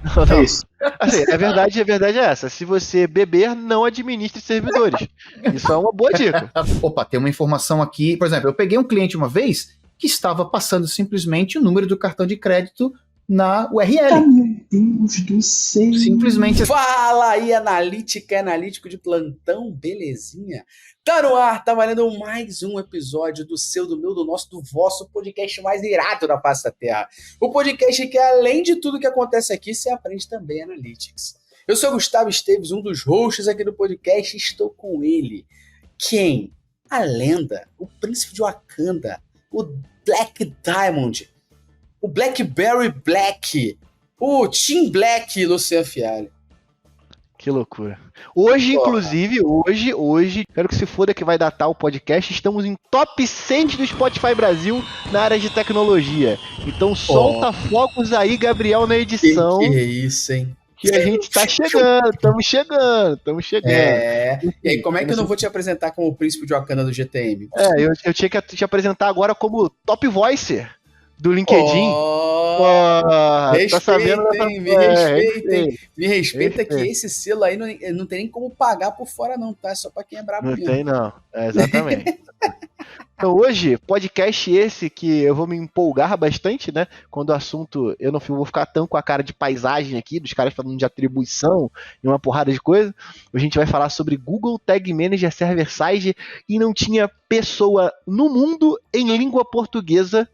Não, É não. isso. Assim, a verdade é essa. Se você beber, não administre servidores. Isso é uma boa dica. Opa, tem uma informação aqui. Por exemplo, eu peguei um cliente uma vez que estava passando simplesmente o número do cartão de crédito na Ah, URL. meu Deus do céu. Simplesmente Fala aí, analítica e analítico de plantão, belezinha? Tá no ar, tá valendo mais um episódio do seu, do meu, do nosso, do vosso podcast mais irado da face da Terra. O podcast que, além de tudo que acontece aqui, você aprende também Analytics. Eu sou Gustavo Esteves, um dos hosts aqui do podcast, e estou com ele. Quem? A lenda, o príncipe de Wakanda, o Black Diamond, o Blackberry Black, o Team Black, Luciano Fialho. Que loucura. Hoje, inclusive, hoje, quero que se foda que vai datar o podcast, estamos em top 100 do Spotify Brasil na área de tecnologia. Então solta fogos aí, Gabriel, na edição. Que é isso, hein? Que a gente tá chegando, estamos chegando. E aí, como é que eu não vou te apresentar como o príncipe de Wakanda do GTM? Eu tinha que te apresentar agora como Top Voicer do LinkedIn. Tá sabendo? Me respeita que esse selo aí não tem nem como pagar por fora não, tá? É só pra quem é brabo Não mesmo. tem não, exatamente. Então hoje, podcast esse que eu vou me empolgar bastante, né? Quando o assunto, eu não vou ficar tão com a cara de paisagem aqui, dos caras falando de atribuição e uma porrada de coisa. A gente vai falar sobre Google Tag Manager Server Side e não tinha pessoa no mundo em língua portuguesa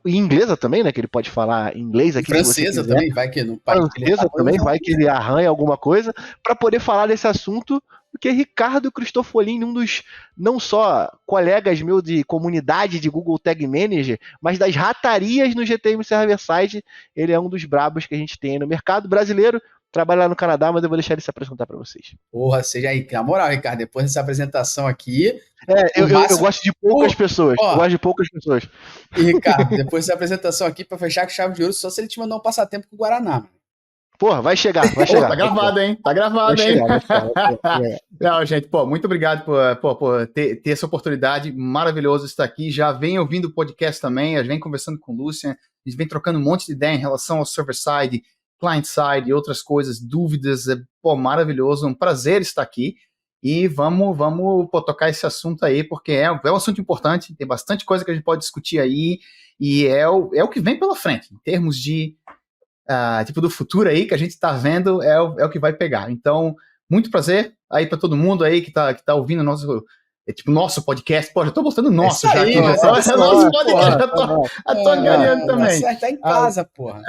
e inglesa também, né? Que ele pode falar inglês aqui. Francesa também, vai que no país. Francesa também, vai que ele arranha alguma coisa, para poder falar desse assunto, porque Ricardo Cristofolin, um dos, não só colegas meus de comunidade de Google Tag Manager, mas das ratarias no GTM Server Side, ele é um dos brabos que a gente tem aí no mercado brasileiro, trabalha lá no Canadá, mas eu vou deixar ele se apresentar para vocês. Porra, seja aí, na moral, Ricardo, depois dessa apresentação aqui... Eu gosto de poucas pessoas, E Ricardo, depois dessa apresentação aqui, pra fechar com chave de ouro, só se ele te mandar um passatempo com o Guaraná, mano. Porra, vai chegar. Tá gravado, hein? Tá gravado, hein? Não, gente, muito obrigado por ter essa oportunidade. Maravilhoso estar aqui. Já vem ouvindo o podcast também, já vem conversando com o Lucian, a gente vem trocando um monte de ideia em relação ao server-side, client-side e outras coisas, dúvidas. Maravilhoso. Um prazer estar aqui. E vamos tocar esse assunto aí, porque é um assunto importante, tem bastante coisa que a gente pode discutir aí, e é o que vem pela frente, em termos de do futuro aí, que a gente está vendo, é o que vai pegar. Então, muito prazer aí para todo mundo aí que tá ouvindo nosso podcast. Pô, já tô botando nosso já aqui. Nosso podcast, já tô ganhando também. Tá em casa, porra.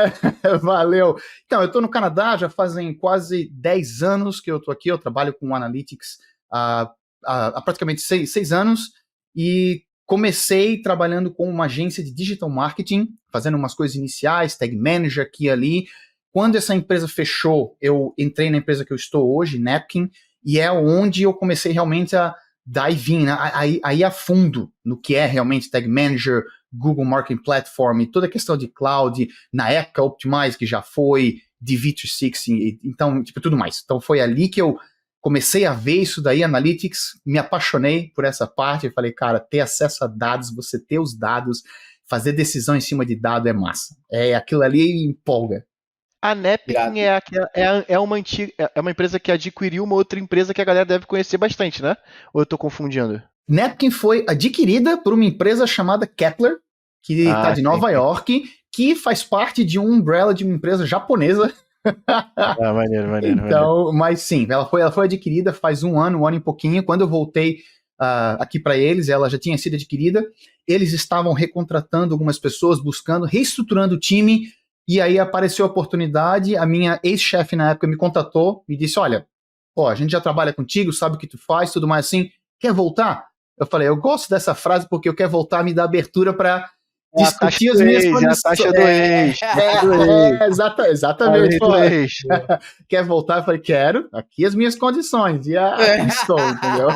Valeu. Então, eu tô no Canadá, já fazem quase 10 anos que eu tô aqui, eu trabalho com Analytics há praticamente 6 anos, e comecei trabalhando com uma agência de digital marketing, fazendo umas coisas iniciais, tag manager aqui e ali. Quando essa empresa fechou, eu entrei na empresa que eu estou hoje, Napkin, e é onde eu comecei realmente a dive in, aí a fundo no que é realmente Tag Manager, Google Marketing Platform, e toda a questão de cloud, na época Optimize, que já foi, DV360, então, tudo mais. Então foi ali que eu comecei a ver isso daí, Analytics, me apaixonei por essa parte, e falei, cara, ter acesso a dados, você ter os dados, fazer decisão em cima de dado é massa. Aquilo ali empolga. A Napkin é uma empresa que adquiriu uma outra empresa que a galera deve conhecer bastante, né? Ou eu tô confundindo? Napkin foi adquirida por uma empresa chamada Kepler, que está de Nova York, que faz parte de um umbrella de uma empresa japonesa. Maneiro. Então, mas sim, ela foi adquirida faz um ano e pouquinho. Quando eu voltei aqui para eles, ela já tinha sido adquirida. Eles estavam recontratando algumas pessoas, reestruturando o time. E aí apareceu a oportunidade, a minha ex-chefe na época me contatou, me disse, olha, a gente já trabalha contigo, sabe o que tu faz, tudo mais assim, quer voltar? Eu falei, eu gosto dessa frase porque eu quero voltar, me dar abertura para discutir as minhas condições. A taxa do ex. Exatamente. Quer voltar? Eu falei, quero, aqui as minhas condições. E aqui estou, entendeu?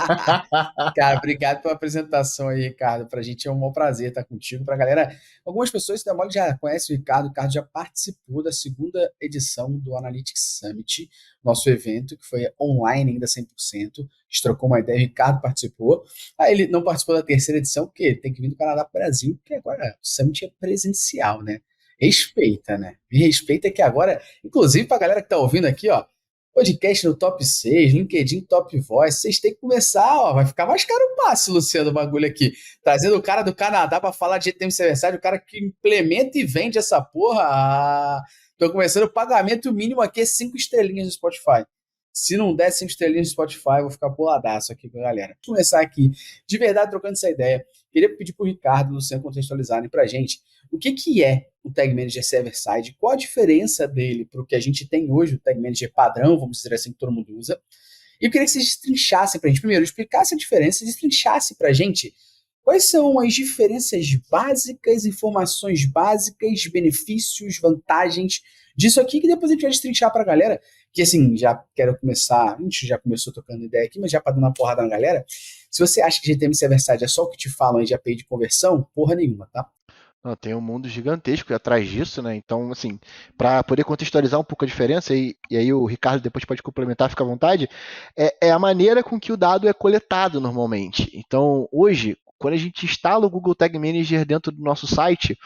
Cara, obrigado pela apresentação aí, Ricardo. Pra gente é um bom prazer estar contigo. Pra galera, algumas pessoas que já conhecem o Ricardo. O Ricardo já participou da segunda edição do Analytics Summit, nosso evento, que foi online ainda 100%. A gente trocou uma ideia, o Ricardo participou. Aí ele não participou da terceira edição, porque ele tem que vir do Canadá para o Brasil, porque agora o Summit é presencial, né? Respeita, né? Me respeita que agora, inclusive pra galera que tá ouvindo aqui, ó, podcast no top 6, LinkedIn top voice, vocês têm que começar, ó, vai ficar mais caro o passe, Luciano, o bagulho aqui. Trazendo o cara do Canadá pra falar de GTM Server-Side, o cara que implementa e vende essa porra. Tô começando o pagamento mínimo aqui é 5 estrelinhas no Spotify. Se não der 5 estrelinhas no Spotify, eu vou ficar boladaço aqui com a galera. Vou começar aqui, de verdade, trocando essa ideia. Queria pedir pro Ricardo e o Luciano contextualizarem pra gente o que é o Tag Manager Server-Side, qual a diferença dele para o que a gente tem hoje, o Tag Manager padrão, vamos dizer assim, que todo mundo usa. E eu queria que vocês destrinchassem pra gente, primeiro, explicassem a diferença, destrinchassem pra gente quais são as diferenças básicas, informações básicas, benefícios, vantagens disso aqui, que depois a gente vai destrinchar pra galera, que assim, já quero começar, a gente já começou tocando ideia aqui, mas já para dar uma porrada na galera, se você acha que GTM Server-Side é só o que te falam aí de API de conversão, porra nenhuma, tá? Não, tem um mundo gigantesco atrás disso, né? Então, assim, para poder contextualizar um pouco a diferença, e aí o Ricardo depois pode complementar, fica à vontade, é a maneira com que o dado é coletado normalmente. Então, hoje, quando a gente instala o Google Tag Manager dentro do nosso site,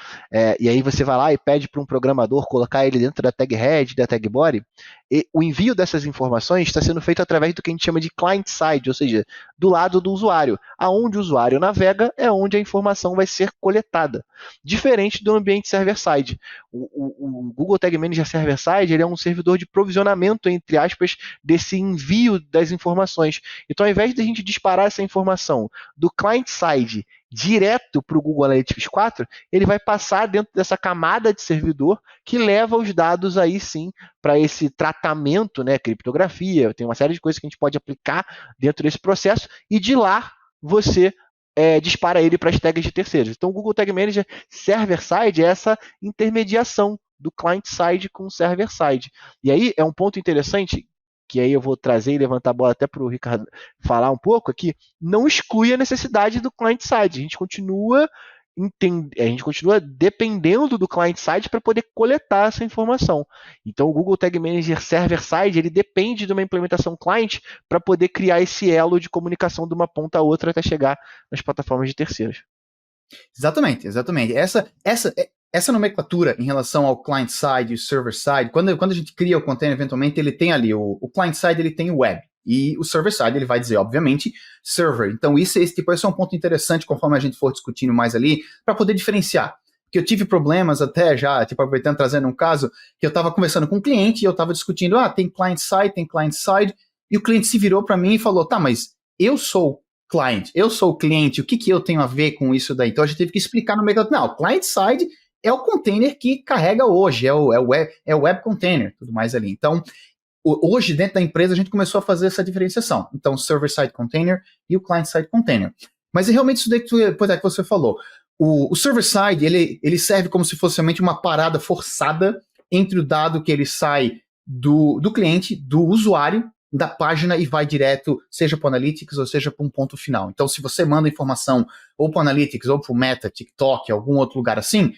e aí você vai lá e pede para um programador colocar ele dentro da tag head, da tag body, e o envio dessas informações está sendo feito através do que a gente chama de client-side, ou seja, do lado do usuário. Aonde o usuário navega é onde a informação vai ser coletada. Diferente do ambiente server-side. O Google Tag Manager server-side ele é um servidor de provisionamento, entre aspas, desse envio das informações. Então, ao invés de a gente disparar essa informação do client-side direto para o Google Analytics 4, ele vai passar dentro dessa camada de servidor que leva os dados aí sim para esse tratamento, né, criptografia, tem uma série de coisas que a gente pode aplicar dentro desse processo, e de lá você dispara ele para as tags de terceiros. Então, o Google Tag Manager server-side é essa intermediação do client-side com o server-side. E aí é um ponto interessante, que aí eu vou trazer e levantar a bola até para o Ricardo falar um pouco, é que não exclui a necessidade do client-side. A gente continua dependendo do client-side para poder coletar essa informação. Então, o Google Tag Manager server-side ele depende de uma implementação client para poder criar esse elo de comunicação de uma ponta a outra até chegar nas plataformas de terceiros. Exatamente. Essa nomenclatura em relação ao client-side e server-side, quando a gente cria o container, eventualmente ele tem ali o client-side, ele tem o web. E o server-side, ele vai dizer, obviamente, server. Então, esse é um ponto interessante, conforme a gente for discutindo mais ali, para poder diferenciar. Porque eu tive problemas até já, aproveitando, trazendo um caso, que eu estava conversando com um cliente e eu estava discutindo, tem client-side, e o cliente se virou para mim e falou, tá, mas eu sou client, eu sou o cliente, o que eu tenho a ver com isso daí? Então, a gente teve que explicar no meio, não, client-side é o container que carrega hoje, é o web container, tudo mais ali. Então, hoje, dentro da empresa, a gente começou a fazer essa diferenciação. Então, server-side container e o client-side container. Mas é realmente isso daí que você falou. O server-side, ele serve como se fosse realmente uma parada forçada entre o dado que ele sai do cliente, do usuário, da página e vai direto, seja para o Analytics ou seja para um ponto final. Então, se você manda informação ou para o Analytics ou para o Meta, TikTok, algum outro lugar assim,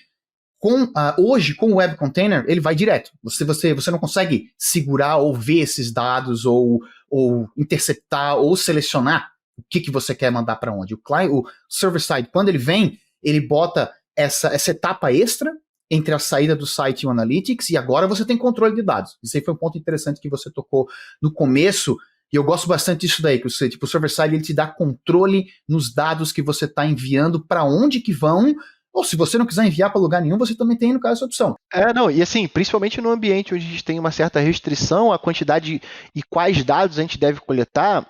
hoje, com o Web Container, ele vai direto. Você não consegue segurar ou ver esses dados ou interceptar ou selecionar o que você quer mandar para onde. O server-side, quando ele vem, ele bota essa etapa extra entre a saída do site e o Analytics, e agora você tem controle de dados. Isso aí foi um ponto interessante que você tocou no começo, e eu gosto bastante disso daí, que você, o server-side ele te dá controle nos dados que você está enviando, para onde que vão, ou se você não quiser enviar para lugar nenhum, você também tem, no caso, essa opção. E assim, principalmente no ambiente onde a gente tem uma certa restrição à quantidade e quais dados a gente deve coletar,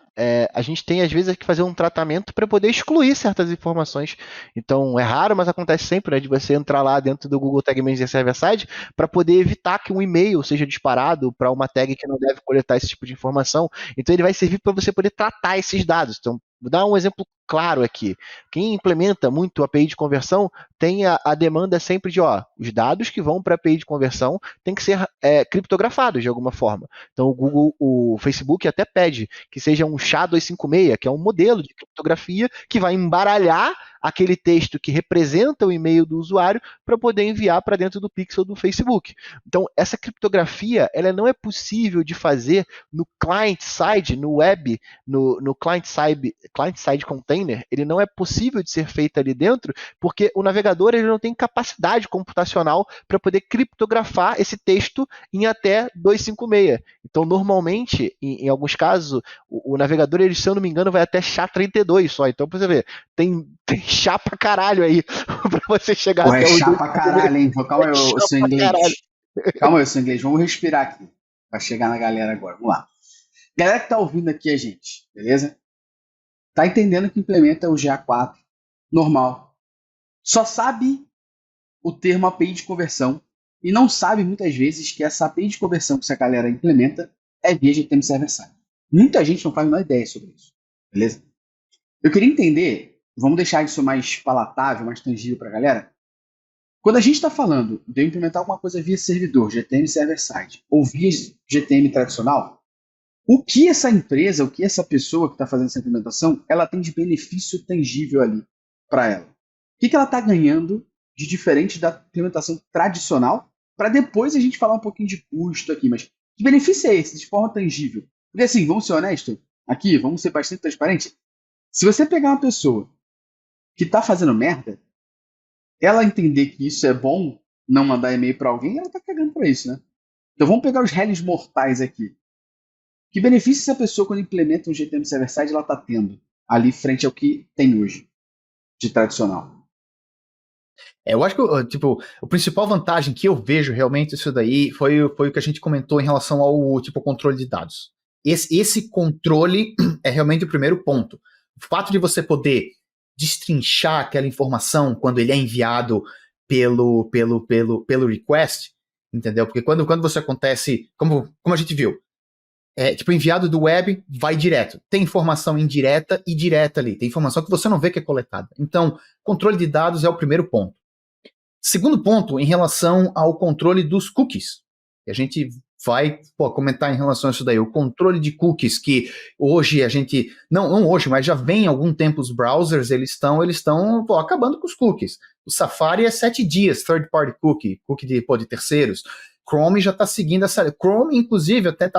a gente tem, às vezes, que fazer um tratamento para poder excluir certas informações. Então, é raro, mas acontece sempre, né, de você entrar lá dentro do Google Tag Manager Server-Side para poder evitar que um e-mail seja disparado para uma tag que não deve coletar esse tipo de informação. Então, ele vai servir para você poder tratar esses dados. Então, vou dar um exemplo claro aqui. Quem implementa muito a API de conversão tem a demanda sempre de, os dados que vão para a API de conversão têm que ser criptografados de alguma forma. Então, o Facebook até pede que seja um SHA-256, que é um modelo de criptografia que vai embaralhar aquele texto que representa o e-mail do usuário para poder enviar para dentro do pixel do Facebook. Então, essa criptografia ela não é possível de fazer no client-side, no web, no client-side container, container, ele não é possível de ser feito ali dentro, porque o navegador ele não tem capacidade computacional para poder criptografar esse texto em até 256. Então, normalmente, em alguns casos, o navegador, ele, se eu não me engano, vai até SHA-32 só. Então, pra você ver, tem chá pra caralho aí pra você chegar Pô, até é o... chá pra caralho, hein? Calma aí, É eu chá sou pra inglês. caralho. Calma aí, eu sou inglês. Vamos respirar aqui pra chegar na galera agora. Vamos lá. Galera que tá ouvindo aqui a gente, beleza? Tá entendendo que implementa o GA4 normal. Só sabe o termo API de conversão e não sabe muitas vezes que essa API de conversão que essa galera implementa é via GTM Server-Side. Muita gente não faz a menor ideia sobre isso, beleza? Eu queria entender, vamos deixar isso mais palatável, mais tangível pra galera. Quando a gente está falando de eu implementar alguma coisa via servidor, GTM Server-Side, ou via GTM tradicional, o que essa empresa, o que essa pessoa que está fazendo essa implementação, ela tem de benefício tangível ali para ela? O que ela está ganhando de diferente da implementação tradicional? Para depois a gente falar um pouquinho de custo aqui, mas que benefício é esse, de forma tangível? Porque assim, vamos ser honestos aqui, vamos ser bastante transparentes. Se você pegar uma pessoa que está fazendo merda, ela entender que isso é bom, não mandar e-mail para alguém, ela está cagando para isso, né? Então vamos pegar os réis mortais aqui. Que benefício essa pessoa, quando implementa um GTM Server-Side, ela está tendo ali frente ao que tem hoje de tradicional? Eu acho que, tipo, a principal vantagem que eu vejo realmente isso daí foi o que a gente comentou em relação ao, tipo, controle de dados. Esse controle é realmente o primeiro ponto. O fato de você poder destrinchar aquela informação quando ele é enviado pelo request, entendeu? Porque quando você acontece, como a gente viu, tipo, enviado do web, vai direto. Tem informação indireta e direta ali. Tem informação que você não vê que é coletada. Então, controle de dados é o primeiro ponto. Segundo ponto, em relação ao controle dos cookies. A gente vai comentar em relação a isso daí. O controle de cookies, que hoje a gente... Não hoje, mas já vem há algum tempo os browsers, eles estão acabando com os cookies. O Safari é 7 dias, third party cookie de terceiros. Chrome já está seguindo essa... Chrome, inclusive, até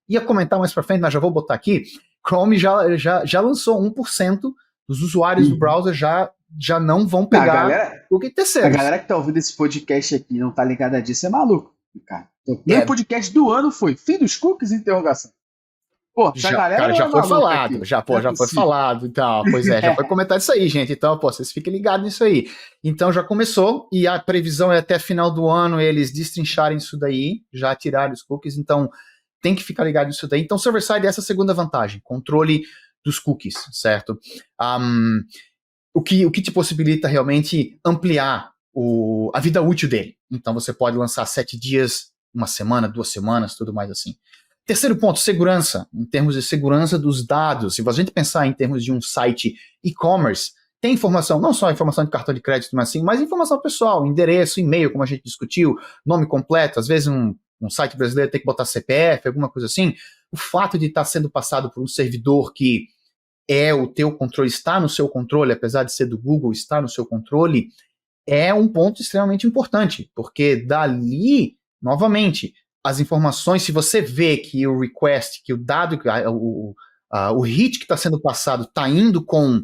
ia comentar mais para frente, mas já vou botar aqui. Chrome já lançou 1% dos usuários do browser já não vão pegar cookie terceiros. A galera que tá ouvindo esse podcast aqui e não tá ligada disso é maluco, cara. Então, o primeiro podcast do ano foi fim dos cookies, interrogação. Pô, essa galera cara, já foi falado, aqui. já foi falado, então, pois é, já foi comentado isso aí, gente, então, vocês fiquem ligados nisso aí. Então, já começou, e a previsão é até final do ano eles destrincharem isso daí, já tirarem os cookies, então tem que ficar ligado nisso daí. Então, server-side é essa segunda vantagem, controle dos cookies, certo? O que te possibilita realmente ampliar a vida útil dele. Então, você pode lançar 7 dias, 1 semana, 2 semanas, tudo mais assim. Terceiro ponto, segurança. Em termos de segurança dos dados, se a gente pensar em termos de um site e-commerce, tem informação, não só informação de cartão de crédito, mas informação pessoal, endereço, e-mail, como a gente discutiu, nome completo, às vezes um site brasileiro tem que botar CPF, alguma coisa assim. O fato de estar sendo passado por um servidor que o teu controle, está no seu controle, apesar de ser do Google, está no seu controle, é um ponto extremamente importante, porque dali, novamente, as informações, se você vê que o request, que o dado, o hit que está sendo passado está indo com,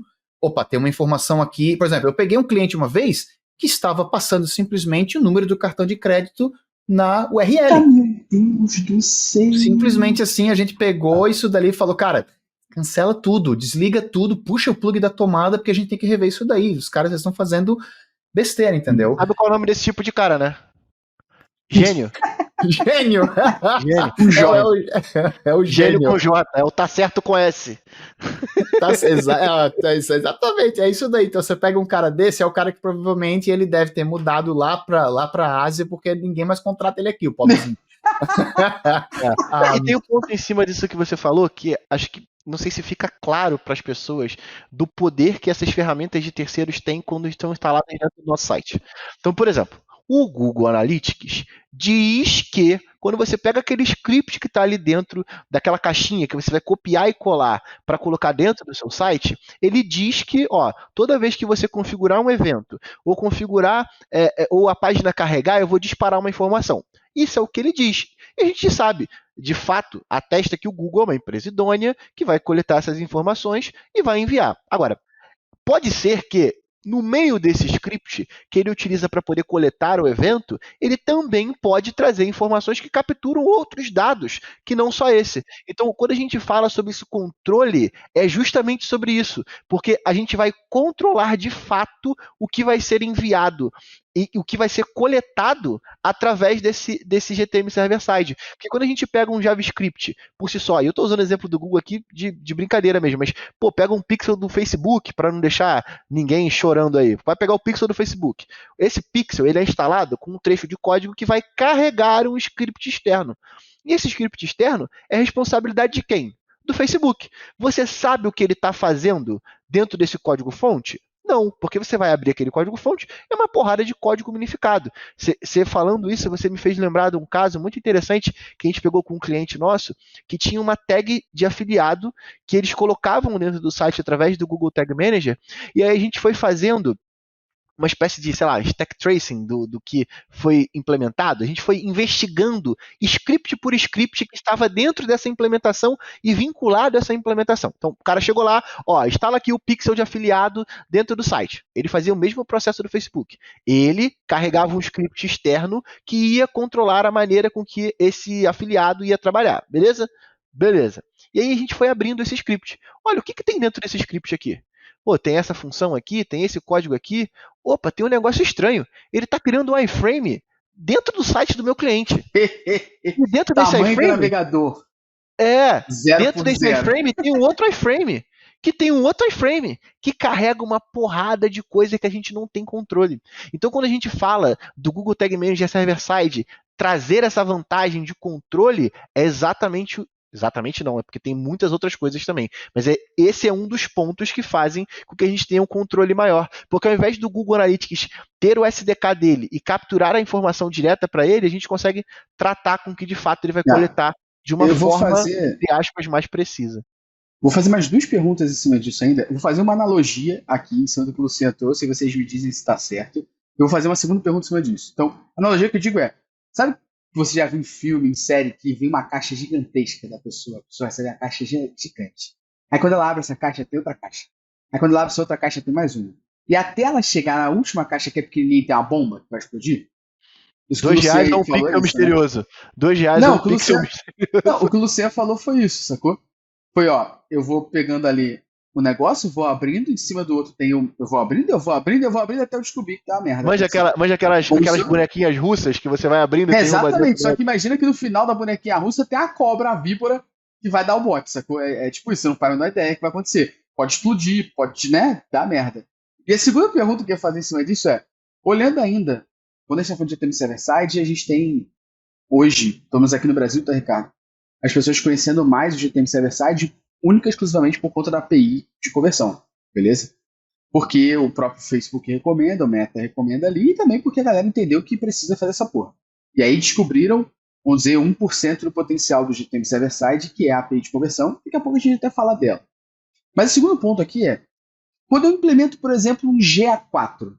tem uma informação aqui, por exemplo, eu peguei um cliente uma vez que estava passando simplesmente o número do cartão de crédito na URL. Meu Deus do céu! Simplesmente assim, a gente pegou isso dali e falou, cara, cancela tudo, desliga tudo, puxa o plug da tomada, porque a gente tem que rever isso daí. Os caras estão fazendo besteira, entendeu? Sabe qual é o nome desse tipo de cara, né? Gênio. Gênio! Gênio. É o Gênio gênio. com J, é o tá certo com S. Exatamente, é isso daí. Então você pega um cara desse, é o cara que provavelmente ele deve ter mudado lá pra Ásia, porque ninguém mais contrata ele aqui, o pobrezinho. E tem um ponto em cima disso que você falou, que acho que não sei se fica claro para as pessoas do poder que essas ferramentas de terceiros têm quando estão instaladas dentro do nosso site. Então, por exemplo, o Google Analytics diz que quando você pega aquele script que está ali dentro daquela caixinha que você vai copiar e colar para colocar dentro do seu site, ele diz que, toda vez que você configurar um evento ou configurar ou a página carregar, eu vou disparar uma informação. Isso é o que ele diz. E a gente sabe, de fato, atesta que o Google é uma empresa idônea que vai coletar essas informações e vai enviar. Agora, Pode ser que no meio desse script que ele utiliza para poder coletar o evento, ele também pode trazer informações que capturam outros dados, que não só esse. Então, quando a gente fala sobre esse controle, é justamente sobre isso, porque a gente vai controlar de fato o que vai ser enviado e o que vai ser coletado através desse GTM server-side. Porque quando a gente pega um JavaScript por si só, e eu estou usando o exemplo do Google aqui de brincadeira mesmo, mas pega um pixel do Facebook para não deixar ninguém chorando aí. Vai pegar o pixel do Facebook. Esse pixel ele é instalado com um trecho de código que vai carregar um script externo. E esse script externo é responsabilidade de quem? Do Facebook. Você sabe o que ele está fazendo dentro desse código-fonte? Não, porque você vai abrir aquele código-fonte, é uma porrada de código minificado. Você falando isso, você me fez lembrar de um caso muito interessante que a gente pegou com um cliente nosso, que tinha uma tag de afiliado que eles colocavam dentro do site através do Google Tag Manager, e aí a gente foi fazendo uma espécie de, sei lá, stack tracing do que foi implementado. A gente foi investigando script por script que estava dentro dessa implementação e vinculado a essa implementação. Então, o cara chegou lá, instala aqui o pixel de afiliado dentro do site. Ele fazia o mesmo processo do Facebook. Ele carregava um script externo que ia controlar a maneira com que esse afiliado ia trabalhar. Beleza? Beleza. E aí a gente foi abrindo esse script. Olha, o que tem dentro desse script aqui? Tem essa função aqui, tem esse código aqui. Opa, tem um negócio estranho. Ele está criando um iframe dentro do site do meu cliente. E dentro desse iframe, navegador. Dentro desse iframe tem um outro iframe. Que tem um outro iframe que carrega uma porrada de coisa que a gente não tem controle. Então, quando a gente fala do Google Tag Manager Server-Side trazer essa vantagem de controle, é exatamente não, é porque tem muitas outras coisas também. Mas esse é um dos pontos que fazem com que a gente tenha um controle maior. Porque ao invés do Google Analytics ter o SDK dele e capturar a informação direta para ele, a gente consegue tratar com que de fato ele vai coletar de uma forma, entre aspas, mais precisa. Vou fazer mais 2 perguntas em cima disso ainda. Eu vou fazer uma analogia aqui em cima do que o Luciano trouxe, e vocês me dizem se está certo. Eu vou fazer uma segunda pergunta em cima disso. Então, a analogia que eu digo é, sabe que você já viu em filme, em série, que vem uma caixa gigantesca da pessoa, a pessoa recebe a caixa gigante. Aí quando ela abre essa caixa, tem outra caixa. Aí quando ela abre essa outra caixa, tem mais uma. E até ela chegar na última caixa, que é pequenininha e tem uma bomba que vai explodir. R$2 é um pixel misterioso. Né? R$2 é um pixel misterioso. Não, o que o Luciano falou foi isso, sacou? Foi, eu vou pegando ali o negócio, vou abrindo, em cima do outro tem eu vou abrindo até eu descobrir que tá uma merda. Manja aquelas bonequinhas russas que você vai abrindo e exatamente, só que imagina que no final da bonequinha russa tem a cobra, a víbora, que vai dar o bote, sacou? É tipo isso, você não faz a menor ideia que vai acontecer. Pode explodir, pode, dar merda. E a segunda pergunta que eu ia fazer em cima disso é, olhando ainda, quando a gente tá falando de GTM Server-Side, a gente tem hoje, pelo menos aqui no Brasil, tá, Ricardo? As pessoas conhecendo mais o GTM Server-Side única e exclusivamente por conta da API de conversão, beleza? Porque o próprio Facebook recomenda, o Meta recomenda ali, e também porque a galera entendeu que precisa fazer essa porra. E aí descobriram, vamos dizer, 1% do potencial do GTM Server-Side, que é a API de conversão, daqui a pouco a gente até fala dela. Mas o segundo ponto aqui é, quando eu implemento, por exemplo, um GA4,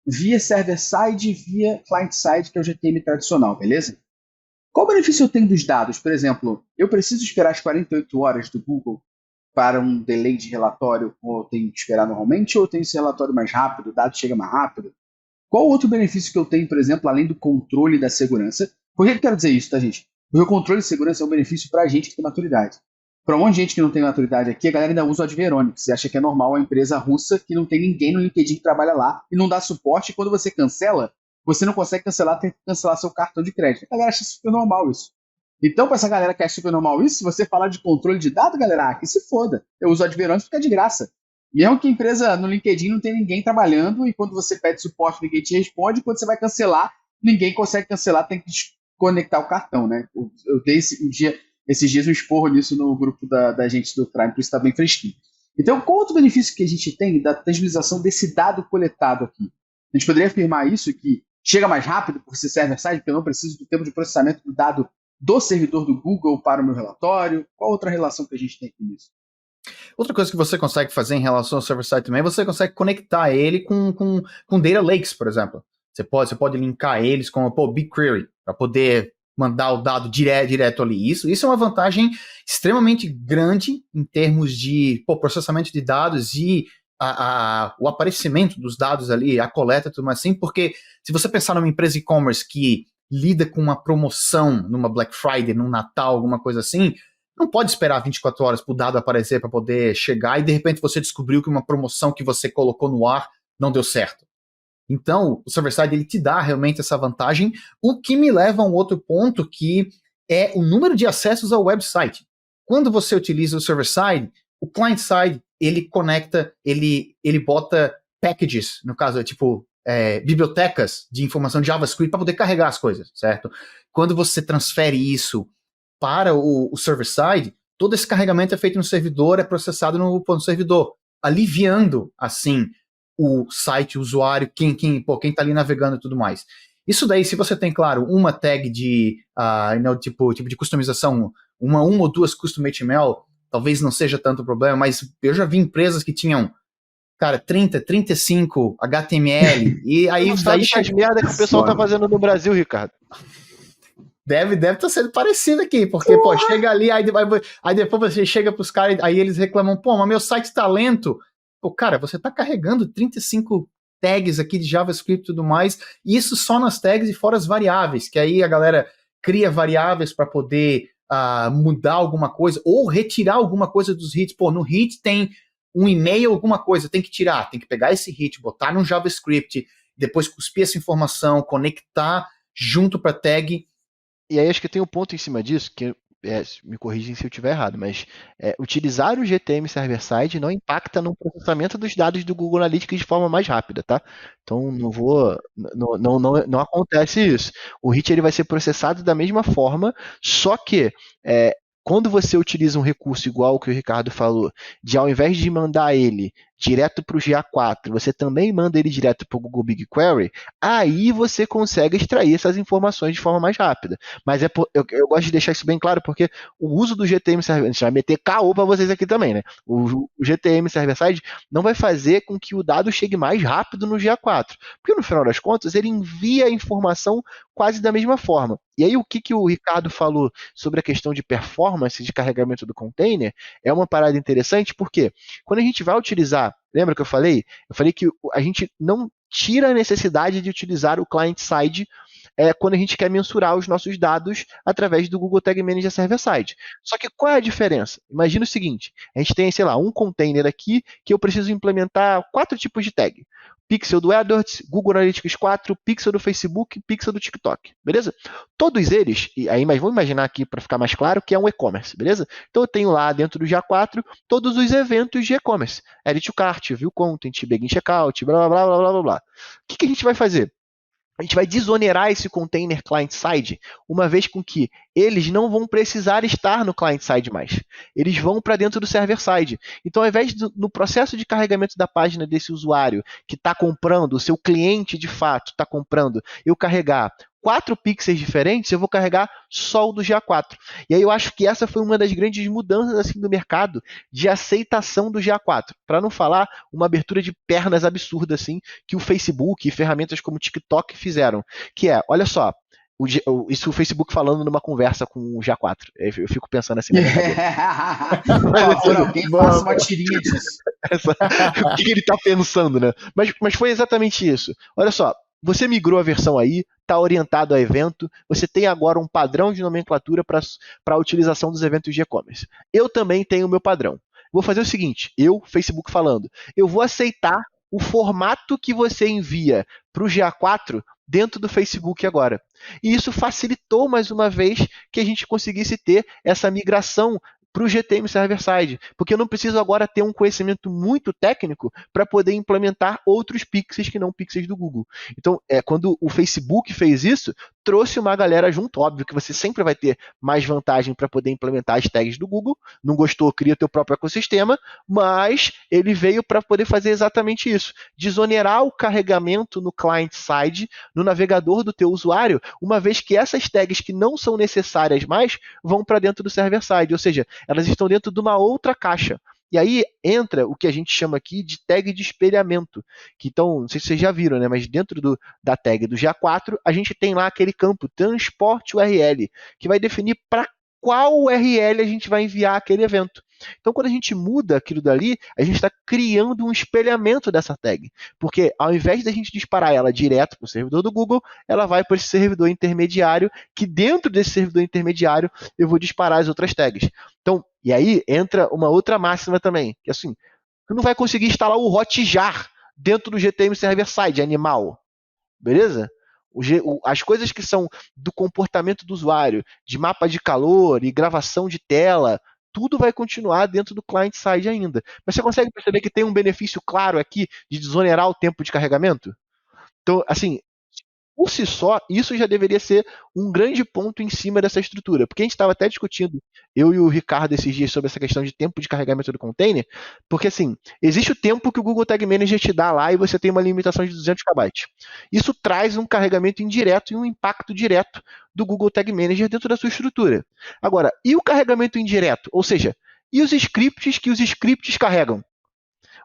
via Server-Side e via Client-Side, que é o GTM tradicional, beleza? Qual benefício eu tenho dos dados? Por exemplo, eu preciso esperar as 48 horas do Google para um delay de relatório, ou eu tenho que esperar normalmente, ou eu tenho esse relatório mais rápido, o dado chega mais rápido? Qual outro benefício que eu tenho, por exemplo, além do controle da segurança? Por que eu quero dizer isso, tá, gente? Porque o controle de segurança é um benefício para a gente que tem maturidade. Para um monte de gente que não tem maturidade aqui, a galera ainda usa o Adveronics. Você acha que é normal uma empresa russa que não tem ninguém no LinkedIn que trabalha lá e não dá suporte, e quando você cancela, você não consegue cancelar, tem que cancelar seu cartão de crédito. A galera acha super normal isso. Então, para essa galera que acha super normal isso, se você falar de controle de dados, galera, que se foda. Eu uso o Adveronics porque é de graça. Mesmo que a empresa no LinkedIn não tem ninguém trabalhando, e quando você pede suporte, ninguém te responde, e quando você vai cancelar, ninguém consegue cancelar, tem que desconectar o cartão, né? Eu dei esses dias um esporro nisso no grupo da gente do Prime, por isso está bem fresquinho. Então, qual outro benefício que a gente tem da tangibilização desse dado coletado aqui? A gente poderia afirmar isso, que chega mais rápido por ser server-side, porque eu não preciso do tempo de processamento do dado do servidor do Google para o meu relatório. Qual outra relação que a gente tem com isso? Outra coisa que você consegue fazer em relação ao server-side também, você consegue conectar ele com data lakes, por exemplo. Você pode linkar eles com BigQuery, para poder mandar o dado direto ali. Isso é uma vantagem extremamente grande em termos de processamento de dados e o aparecimento dos dados ali, a coleta e tudo mais assim, porque se você pensar numa empresa e-commerce que lida com uma promoção numa Black Friday, num Natal, alguma coisa assim, não pode esperar 24 horas para o dado aparecer para poder chegar e de repente você descobriu que uma promoção que você colocou no ar não deu certo. Então, o server-side ele te dá realmente essa vantagem, o que me leva a um outro ponto que é o número de acessos ao website. Quando você utiliza o server-side, o client-side ele conecta, ele bota packages, no caso, tipo, bibliotecas de informação de JavaScript para poder carregar as coisas, certo? Quando você transfere isso para o server-side, todo esse carregamento é feito no servidor, é processado no servidor, aliviando, assim, o site, o usuário, quem tá ali navegando e tudo mais. Isso daí, se você tem, claro, uma tag de tipo de customização, uma ou duas custom HTML, talvez não seja tanto problema, mas eu já vi empresas que tinham, cara, 30, 35 HTML, e aí... Não sabe as merda que o pessoal tá fazendo no Brasil, Ricardo. Deve estar sendo parecido aqui, porque, pô, chega ali, aí depois você chega pros caras, aí eles reclamam, pô, mas meu site tá lento. Pô, cara, você tá carregando 35 tags aqui de JavaScript e tudo mais, e isso só nas tags e fora as variáveis, que aí a galera cria variáveis para poder mudar alguma coisa, ou retirar alguma coisa dos hits. Pô, no hit tem um e-mail, alguma coisa, tem que tirar, tem que pegar esse hit, botar no JavaScript, depois cuspir essa informação, conectar junto para tag. E aí acho que tem um ponto em cima disso, que me corrigem se eu estiver errado, mas utilizar o GTM server-side não impacta no processamento dos dados do Google Analytics de forma mais rápida, tá? Então não acontece isso. O hit ele vai ser processado da mesma forma, só que quando você utiliza um recurso igual o que o Ricardo falou, de ao invés de mandar ele direto para o GA4, você também manda ele direto para o Google BigQuery, aí você consegue extrair essas informações de forma mais rápida. Mas eu gosto de deixar isso bem claro, porque o uso do GTM Server, a gente vai meter caô para vocês aqui também, né? O GTM Server-Side não vai fazer com que o dado chegue mais rápido no GA4, porque no final das contas ele envia a informação quase da mesma forma. E aí o que o Ricardo falou sobre a questão de performance de carregamento do container é uma parada interessante, porque quando a gente vai utilizar, lembra que eu falei? Eu falei que a gente não tira a necessidade de utilizar o client-side quando a gente quer mensurar os nossos dados através do Google Tag Manager Server-Side. Só que qual é a diferença? Imagina o seguinte, a gente tem, sei lá, um container aqui que eu preciso implementar 4 tipos de tag. Pixel do AdWords, Google Analytics 4, Pixel do Facebook, Pixel do TikTok, beleza? Todos eles, mas vamos imaginar aqui para ficar mais claro que é um e-commerce, beleza? Então eu tenho lá dentro do GA4 todos os eventos de e-commerce, Add to Cart, View Content, Begin Checkout, blá blá blá blá blá blá. O que a gente vai fazer? A gente vai desonerar esse container client-side, uma vez com que eles não vão precisar estar no client-side mais. Eles vão para dentro do server-side. Então, ao invés no processo de carregamento da página desse usuário que está comprando, o seu cliente de fato está comprando, eu carregar 4 pixels diferentes, eu vou carregar só o do GA4. E aí eu acho que essa foi uma das grandes mudanças assim, do mercado de aceitação do GA4. Para não falar uma abertura de pernas absurda assim, que o Facebook e ferramentas como o TikTok fizeram. Que olha só, isso o Facebook falando numa conversa com o GA4. Eu fico pensando assim na minha cabeça. Por favor, alguém faça uma tirinha disso. O que ele está pensando, né? Mas foi exatamente isso. Olha só, você migrou a versão aí, está orientado a evento, você tem agora um padrão de nomenclatura para a utilização dos eventos de e-commerce. Eu também tenho o meu padrão. Vou fazer o seguinte, Facebook falando, eu vou aceitar o formato que você envia para o GA4 dentro do Facebook agora. E isso facilitou mais uma vez que a gente conseguisse ter essa migração para o GTM Server-Side, porque eu não preciso agora ter um conhecimento muito técnico para poder implementar outros pixels que não pixels do Google. Então, quando o Facebook fez isso, trouxe uma galera junto, óbvio que você sempre vai ter mais vantagem para poder implementar as tags do Google, não gostou, cria teu próprio ecossistema, mas ele veio para poder fazer exatamente isso, desonerar o carregamento no client-side, no navegador do teu usuário, uma vez que essas tags que não são necessárias mais, vão para dentro do server-side, ou seja, elas estão dentro de uma outra caixa. E aí entra o que a gente chama aqui de tag de espelhamento. Que então, não sei se vocês já viram, né? Mas dentro da tag do GA4, a gente tem lá aquele campo transporte URL, que vai definir para qual URL a gente vai enviar aquele evento. Então, quando a gente muda aquilo dali, a gente está criando um espelhamento dessa tag. Porque ao invés da gente disparar ela direto para o servidor do Google, ela vai para esse servidor intermediário, que dentro desse servidor intermediário eu vou disparar as outras tags. Então, e aí entra uma outra máxima também, que assim, tu não vai conseguir instalar o Hotjar dentro do GTM Server Side, animal. Beleza? As coisas que são do comportamento do usuário, de mapa de calor e gravação de tela, tudo vai continuar dentro do client-side ainda. Mas você consegue perceber que tem um benefício claro aqui de desonerar o tempo de carregamento? Então, assim, por si só, isso já deveria ser um grande ponto em cima dessa estrutura. Porque a gente estava até discutindo, eu e o Ricardo, esses dias, sobre essa questão de tempo de carregamento do container. Porque, assim, existe o tempo que o Google Tag Manager te dá lá e você tem uma limitação de 200 KB. Isso traz um carregamento indireto e um impacto direto do Google Tag Manager dentro da sua estrutura. Agora, e o carregamento indireto? Ou seja, e os scripts que os scripts carregam?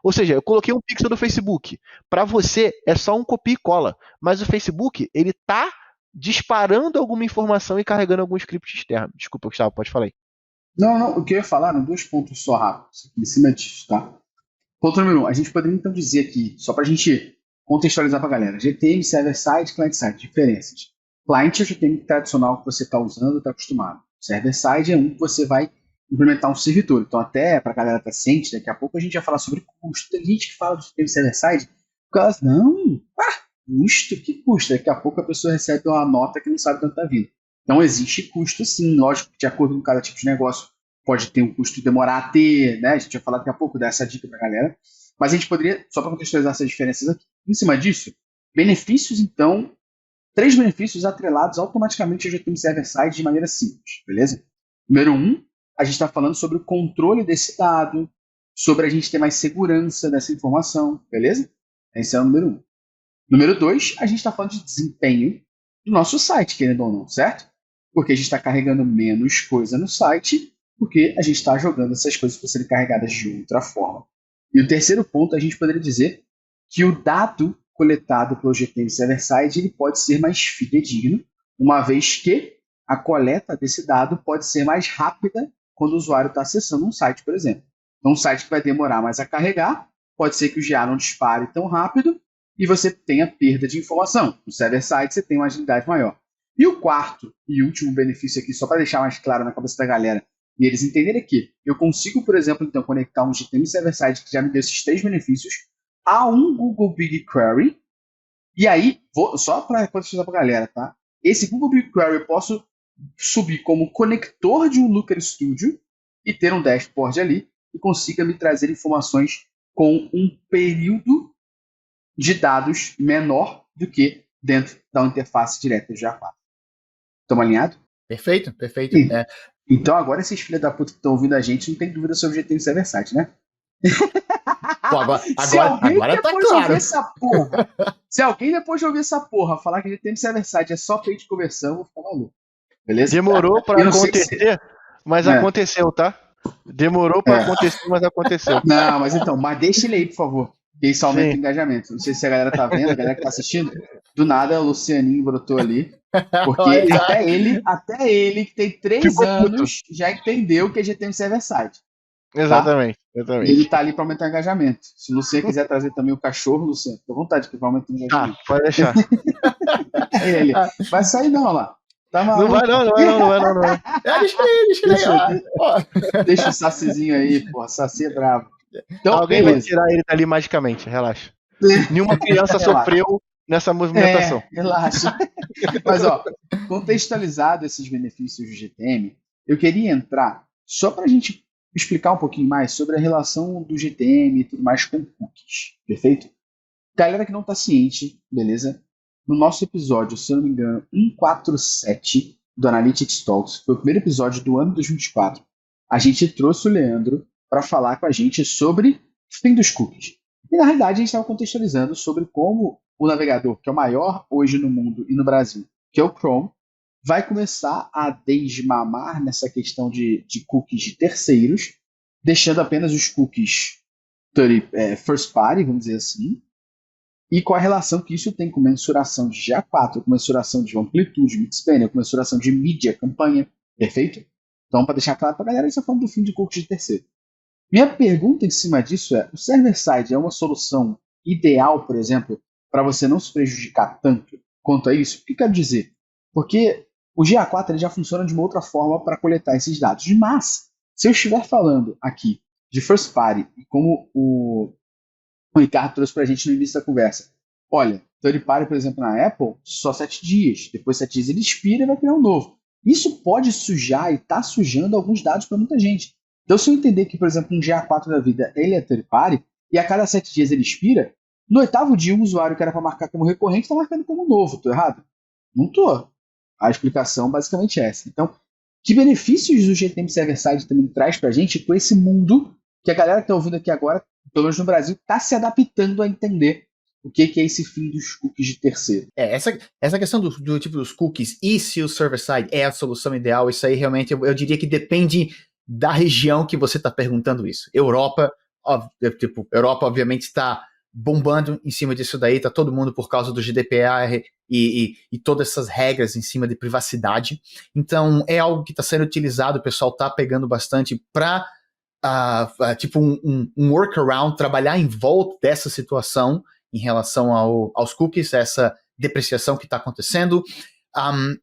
Ou seja, eu coloquei um pixel do Facebook. Para você é só um copia e cola, mas o Facebook ele está disparando alguma informação e carregando algum script externo. Desculpa, Gustavo, pode falar aí. Não, o que eu ia falar eram 2 pontos só rápidos, em cima disso, tá? Ponto número 1, a gente poderia então dizer aqui, só para a gente contextualizar para a galera, GTM, server-side, client-side, diferenças. Client é o GTM tradicional que você está usando, está acostumado. Server-side é um que você vai implementar um servidor. Então, até para a galera estar ciente, daqui a pouco a gente vai falar sobre custo. Tem gente que fala de GTM server-side, porque elas, custo? Que custo? Daqui a pouco a pessoa recebe uma nota que não sabe quanto está vindo. Então, existe custo sim, lógico que de acordo com cada tipo de negócio, pode ter um custo demorar a ter, né? A gente vai falar daqui a pouco, dar essa dica para a galera. Mas a gente poderia, só para contextualizar essas diferenças aqui, em cima disso, benefícios, então, 3 benefícios atrelados automaticamente ao GTM Server-Side de maneira simples, beleza? Número 1, a gente está falando sobre o controle desse dado, sobre a gente ter mais segurança dessa informação, beleza? Esse é o número 1. Número 2, a gente está falando de desempenho do nosso site, querendo ou não, certo? Porque a gente está carregando menos coisa no site, porque a gente está jogando essas coisas para serem carregadas de outra forma. E o terceiro ponto, a gente poderia dizer que o dado coletado pelo GTM Server-Side ele pode ser mais fidedigno, uma vez que a coleta desse dado pode ser mais rápida quando o usuário está acessando um site, por exemplo. Então, um site que vai demorar mais a carregar, pode ser que o GA não dispare tão rápido e você tenha perda de informação. No server-side você tem uma agilidade maior. E o quarto e último benefício aqui, só para deixar mais claro na cabeça da galera, e eles entenderem que eu consigo, por exemplo, então, conectar um GTM Server-Side que já me deu esses 3 benefícios a um Google BigQuery. E aí, só para contextualizar para a galera, tá? Esse Google BigQuery eu posso subir como conector de um Looker Studio e ter um dashboard ali e consiga me trazer informações com um período de dados menor do que dentro da interface direta do GA4. Estamos alinhados? Perfeito. Então agora esses filhos da puta que estão ouvindo a gente não tem dúvida sobre o GTM Server-Side, né? Pô, agora tá claro. Se alguém depois de ouvir essa porra falar que GTM Server-Side é só feito de conversão, eu vou ficar maluco. Beleza? Demorou para acontecer, mas aconteceu, tá? Demorou para acontecer, mas aconteceu. Não, mas deixa ele aí, por favor. Isso aumenta o engajamento. Não sei se a galera tá vendo, a galera que tá assistindo. Do nada, o Lucianinho brotou ali. Porque até ele, que tem 3 anos, já entendeu que é GTM Server-Side. Exatamente. Ele tá ali para aumentar o engajamento. Se o Luciano quiser trazer também o cachorro, Luciano, fica à vontade que vai aumentar o engajamento. Pode deixar. Ele. Vai sair não, lá. Tá não vai não. Deixa ele. Deixa o Sacizinho aí, porra. Saci é bravo. Então, alguém vai tirar ele dali magicamente, relaxa. Nenhuma criança sofreu nessa movimentação. Relaxa. Mas, ó, contextualizado esses benefícios do GTM, eu queria entrar só pra gente explicar um pouquinho mais sobre a relação do GTM e tudo mais com cookies, perfeito? Galera que não tá ciente, beleza? No nosso episódio, se eu não me engano, 147 do Analytics Talks, foi o primeiro episódio do ano 2024, a gente trouxe o Leandro para falar com a gente sobre fim dos cookies. E na realidade a gente estava contextualizando sobre como o navegador, que é o maior hoje no mundo e no Brasil, que é o Chrome, vai começar a desmamar nessa questão de cookies de terceiros, deixando apenas os cookies first party, vamos dizer assim, e com a relação que isso tem com mensuração de GA4, com mensuração de amplitude, mixpanel, com mensuração de mídia, campanha, perfeito? Então, para deixar claro para a galera, isso é falando do fim de cookies de terceiro. Minha pergunta em cima disso é, o server-side é uma solução ideal, por exemplo, para você não se prejudicar tanto quanto a isso? O que eu quero dizer? Porque o GA4 ele já funciona de uma outra forma para coletar esses dados. Mas, se eu estiver falando aqui de first party, como o Ricardo trouxe para a gente no início da conversa, olha, third party, por exemplo, na Apple, só 7 dias. Depois de 7 dias ele expira e vai criar um novo. Isso pode sujar e está sujando alguns dados para muita gente. Então, se eu entender que, por exemplo, um GA4 da vida ele é third party, e a cada 7 dias ele expira, no 8º dia o usuário que era para marcar como recorrente está marcando como novo. Estou errado? Não estou. A explicação basicamente é essa. Então, que benefícios o GTM Server-Side também traz para a gente com esse mundo que a galera que está ouvindo aqui agora, pelo menos no Brasil, está se adaptando a entender o que é esse fim dos cookies de terceiro. Essa questão do tipo dos cookies e se o server-side é a solução ideal, isso aí realmente eu diria que depende da região que você está perguntando isso. Europa obviamente está bombando em cima disso daí, tá todo mundo por causa do GDPR e todas essas regras em cima de privacidade. Então é algo que está sendo utilizado, o pessoal está pegando bastante para tipo um workaround, trabalhar em volta dessa situação em relação aos cookies, essa depreciação que está acontecendo.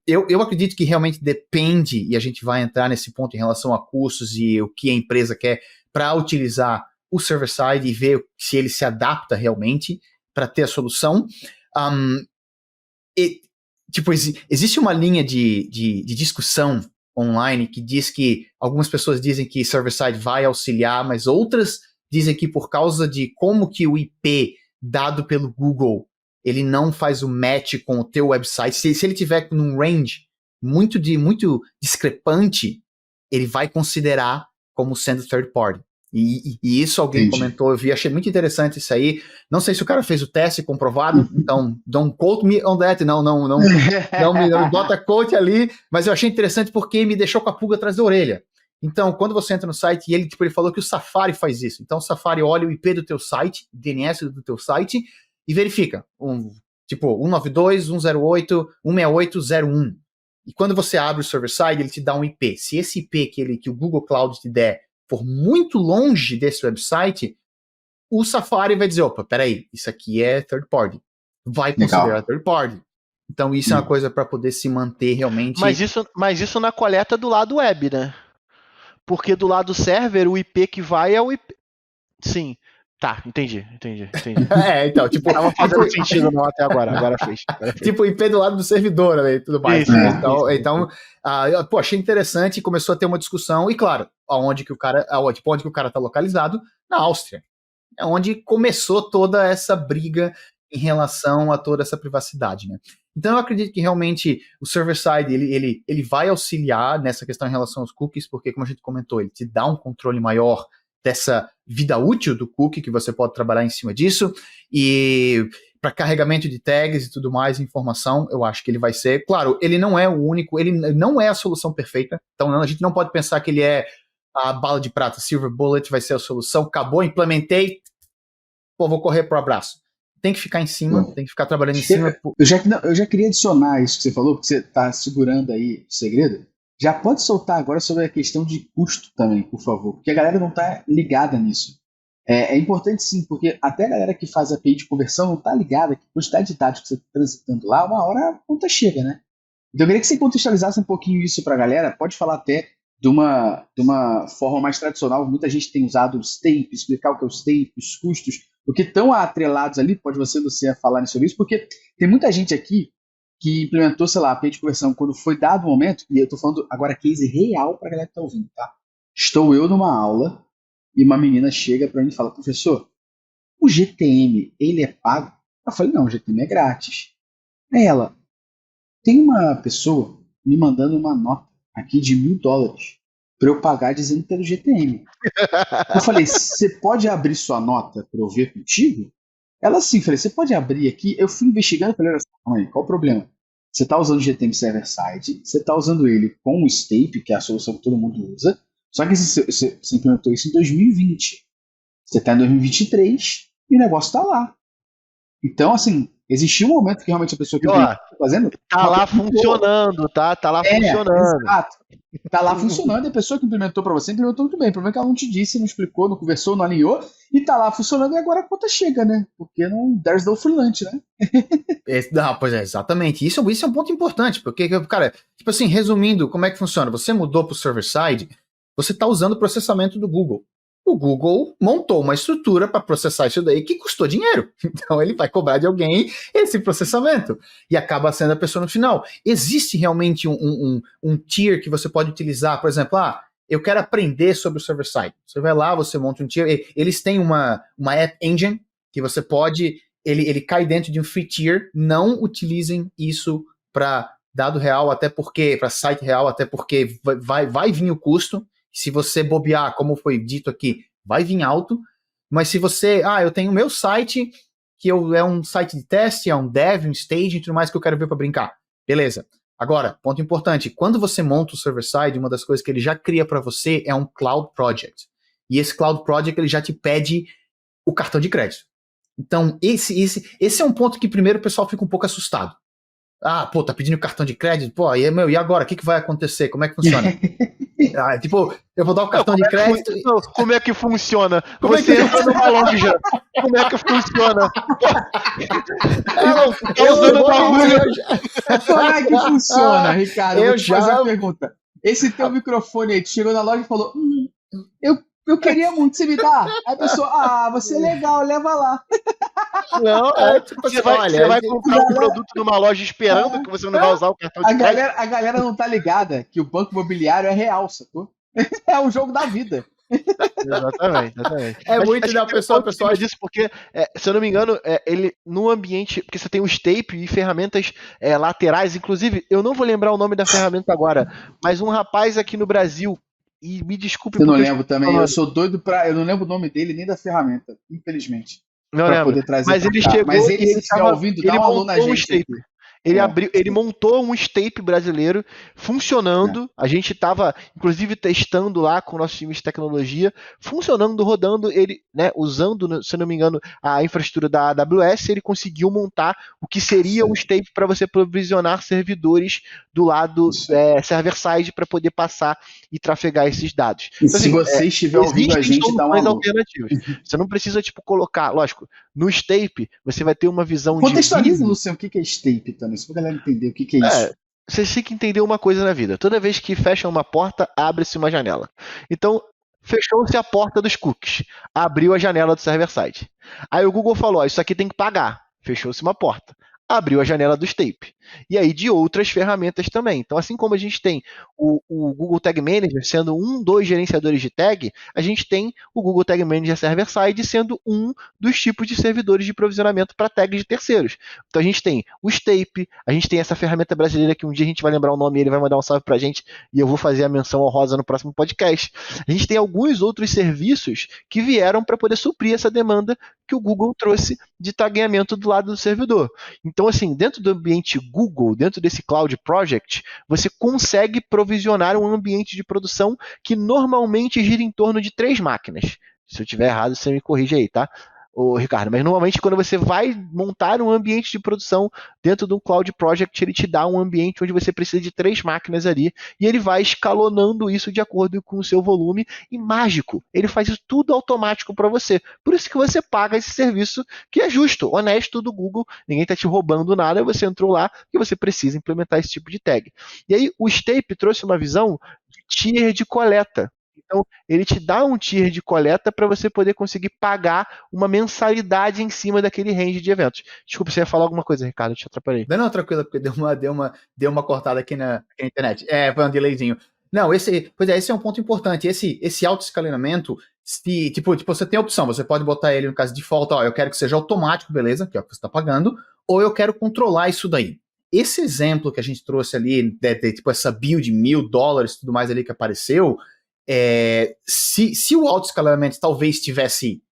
Eu acredito que realmente depende, e a gente vai entrar nesse ponto em relação a custos e o que a empresa quer para utilizar o server-side e ver se ele se adapta realmente para ter a solução. Existe uma linha de discussão online que diz que algumas pessoas dizem que server-side vai auxiliar, mas outras dizem que por causa de como que o IP dado pelo Google, ele não faz o match com o teu website, se ele tiver num range muito discrepante, ele vai considerar como sendo third party. E isso alguém comentou, eu vi, achei muito interessante isso aí. Não sei se o cara fez o teste comprovado, então don't quote me on that, não me bota quote ali, mas eu achei interessante porque me deixou com a pulga atrás da orelha. Então, quando você entra no site, e ele falou que o Safari faz isso. Então, o Safari olha o IP do teu site, DNS do teu site, e verifica. 192.168.168.01. E quando você abre o server-side, ele te dá um IP. Se esse IP que o Google Cloud te der for muito longe desse website, o Safari vai dizer, opa, peraí, isso aqui é third party. Vai considerar third party. Então, isso é uma coisa para poder se manter realmente... Mas isso na coleta do lado web, né? Porque do lado server, o IP que vai é o IP... Sim. Tá, entendi. Então, tipo... Tava fazendo sentido não até agora fez. Tipo, o IP do lado do servidor, né, e tudo mais. Isso, né? Então, achei interessante, começou a ter uma discussão, e claro, onde que o cara tá localizado? Na Áustria. É onde começou toda essa briga em relação a toda essa privacidade, né? Então, eu acredito que realmente o server-side, ele vai auxiliar nessa questão em relação aos cookies, porque, como a gente comentou, ele te dá um controle maior dessa vida útil do cookie, que você pode trabalhar em cima disso, e para carregamento de tags e tudo mais, informação, eu acho que ele vai ser, claro, ele não é o único, ele não é a solução perfeita, então a gente não pode pensar que ele é a bala de prata, silver bullet vai ser a solução, acabou, implementei, vou correr pro abraço. Tem que ficar em cima, tem que ficar trabalhando em cima. Eu já queria adicionar isso que você falou, porque você está segurando aí o segredo. Já pode soltar agora sobre a questão de custo também, por favor, porque a galera não está ligada nisso. É importante sim, porque até a galera que faz a API de conversão não está ligada que a quantidade de dados que você está transitando lá, uma hora a conta chega, né? Então eu queria que você contextualizasse um pouquinho isso para a galera, pode falar até de uma forma mais tradicional, muita gente tem usado o STAMP, explicar o que é o STAMP, os custos, porque estão atrelados ali, pode você falar sobre isso, porque tem muita gente aqui que implementou, sei lá, a API de conversão quando foi dado o momento, e eu estou falando agora case real para a galera que está ouvindo, tá? Estou eu numa aula e uma menina chega para mim e fala, professor, o GTM, ele é pago? Eu falei, não, o GTM é grátis. Aí ela, tem uma pessoa me mandando uma nota aqui de $1.000 para eu pagar dizendo pelo GTM. Eu falei, você pode abrir sua nota para eu ver contigo? Ela sim, falei, você pode abrir aqui? Eu fui investigando, falei, olha só, qual o problema? Você está usando o GTM Server-Side, você está usando ele com o STAMP, que é a solução que todo mundo usa, só que você implementou isso em 2020. Você está em 2023 e o negócio está lá. Então, assim, Existia um momento que realmente a pessoa que Ó, tá fazendo... Tá lá funcionando, tá? Tá lá funcionando. Exato. Tá lá funcionando e a pessoa que implementou para você implementou muito bem. O problema é que ela não te disse, não explicou, não conversou, não alinhou e tá lá funcionando e agora a conta chega, né? Porque não there's no free lunch, né? Não, pois é, exatamente. Isso é um ponto importante, porque, cara, tipo assim, resumindo, como é que funciona? Você mudou para o server-side, você está usando o processamento do Google. O Google montou uma estrutura para processar isso daí que custou dinheiro. Então ele vai cobrar de alguém esse processamento. E acaba sendo a pessoa no final. Existe realmente um tier que você pode utilizar, por exemplo, eu quero aprender sobre o server-side. Você vai lá, você monta um tier. Eles têm uma App Engine que você pode... Ele cai dentro de um free tier. Não utilizem isso para dado real, até porque, para site real, até porque vai vir o custo. Se você bobear, como foi dito aqui, vai vir alto. Mas se você, eu tenho o meu site, que é um site de teste, é um dev, um stage e tudo mais que eu quero ver para brincar. Beleza. Agora, ponto importante, quando você monta o server-side, uma das coisas que ele já cria para você é um Cloud Project. E esse Cloud Project, ele já te pede o cartão de crédito. Então, esse é um ponto que primeiro o pessoal fica um pouco assustado. Tá pedindo cartão de crédito? Pô, e agora? O que vai acontecer? Como é que funciona? Eu vou dar o cartão de crédito. Como é que funciona? Você entra numa loja. Como é que funciona? Tá usando bagulho. Como é que funciona, Ricardo? Eu vou te fazer uma pergunta. Esse teu microfone aí, tu chegou na loja e falou: eu queria muito, você me dá? Aí a pessoa, você é legal, leva lá. Não, tipo, você vai comprar um produto numa loja esperando que você não vai usar o cartão de crédito. A galera não tá ligada que o banco imobiliário é real, sacou? É um jogo da vida. Exatamente. É muito da pessoa disso, porque, se eu não me engano, ele no ambiente, porque você tem o Stape e ferramentas laterais, inclusive, eu não vou lembrar o nome da ferramenta agora, mas um rapaz aqui no Brasil, e me desculpe. Eu não lembro também, eu sou doido eu não lembro o nome dele nem da ferramenta, infelizmente. Não lembro. Poder trazer mas ele chegou, mas ele, se estiver ouvindo, dá um alô na gente. Ele montou um Stape brasileiro funcionando. A gente estava, inclusive, testando lá com o nosso time de tecnologia, funcionando, rodando, ele, né, usando, se não me engano, a infraestrutura da AWS, ele conseguiu montar o que seria um Stape para você provisionar servidores do lado server-side para poder passar e trafegar esses dados. E então, se você estiver ouvindo a gente, dá uma alternativas. Você não precisa colocar, lógico, no Stape você vai ter uma visão Contextualiza, Luciano, o que é Stape, também, só pra galera entender o que é isso. Você tem que entender uma coisa na vida. Toda vez que fecha uma porta, abre-se uma janela. Então, fechou-se a porta dos cookies. Abriu a janela do server-side. Aí o Google falou, isso aqui tem que pagar. Fechou-se uma porta. Abriu a janela do Stape. E aí de outras ferramentas também. Então, assim como a gente tem o Google Tag Manager sendo dos gerenciadores de tag, a gente tem o Google Tag Manager Server-Side sendo dos tipos de servidores de provisionamento para tags de terceiros. Então, a gente tem o Stape, a gente tem essa ferramenta brasileira que um dia a gente vai lembrar o nome e ele vai mandar um salve para a gente e eu vou fazer a menção honrosa no próximo podcast. A gente tem alguns outros serviços que vieram para poder suprir essa demanda que o Google trouxe de tagueamento do lado do servidor. Então, assim, dentro do ambiente Google, dentro desse Cloud Project, você consegue provisionar um ambiente de produção que normalmente gira em torno de 3 máquinas. Se eu estiver errado, você me corrige aí, tá? Ô, Ricardo, mas normalmente quando você vai montar um ambiente de produção dentro do Cloud Project, ele te dá um ambiente onde você precisa de 3 máquinas ali e ele vai escalonando isso de acordo com o seu volume e mágico, ele faz isso tudo automático para você. Por isso que você paga esse serviço que é justo, honesto do Google, ninguém está te roubando nada, você entrou lá e você precisa implementar esse tipo de tag. E aí o Stape trouxe uma visão de tier de coleta. Então, ele te dá um tier de coleta para você poder conseguir pagar uma mensalidade em cima daquele range de eventos. Desculpa, você ia falar alguma coisa, Ricardo, eu te atrapalhei. Não, tranquilo, porque deu uma cortada aqui na internet. Foi um delayzinho. Não, esse é um ponto importante. Esse auto-escalonamento, tipo, você tem a opção, você pode botar ele no caso de default, eu quero que seja automático, beleza, que é o que você está pagando, ou eu quero controlar isso daí. Esse exemplo que a gente trouxe ali, tipo essa build de $1.000 e tudo mais ali que apareceu, se o auto-escalonamento talvez tivesse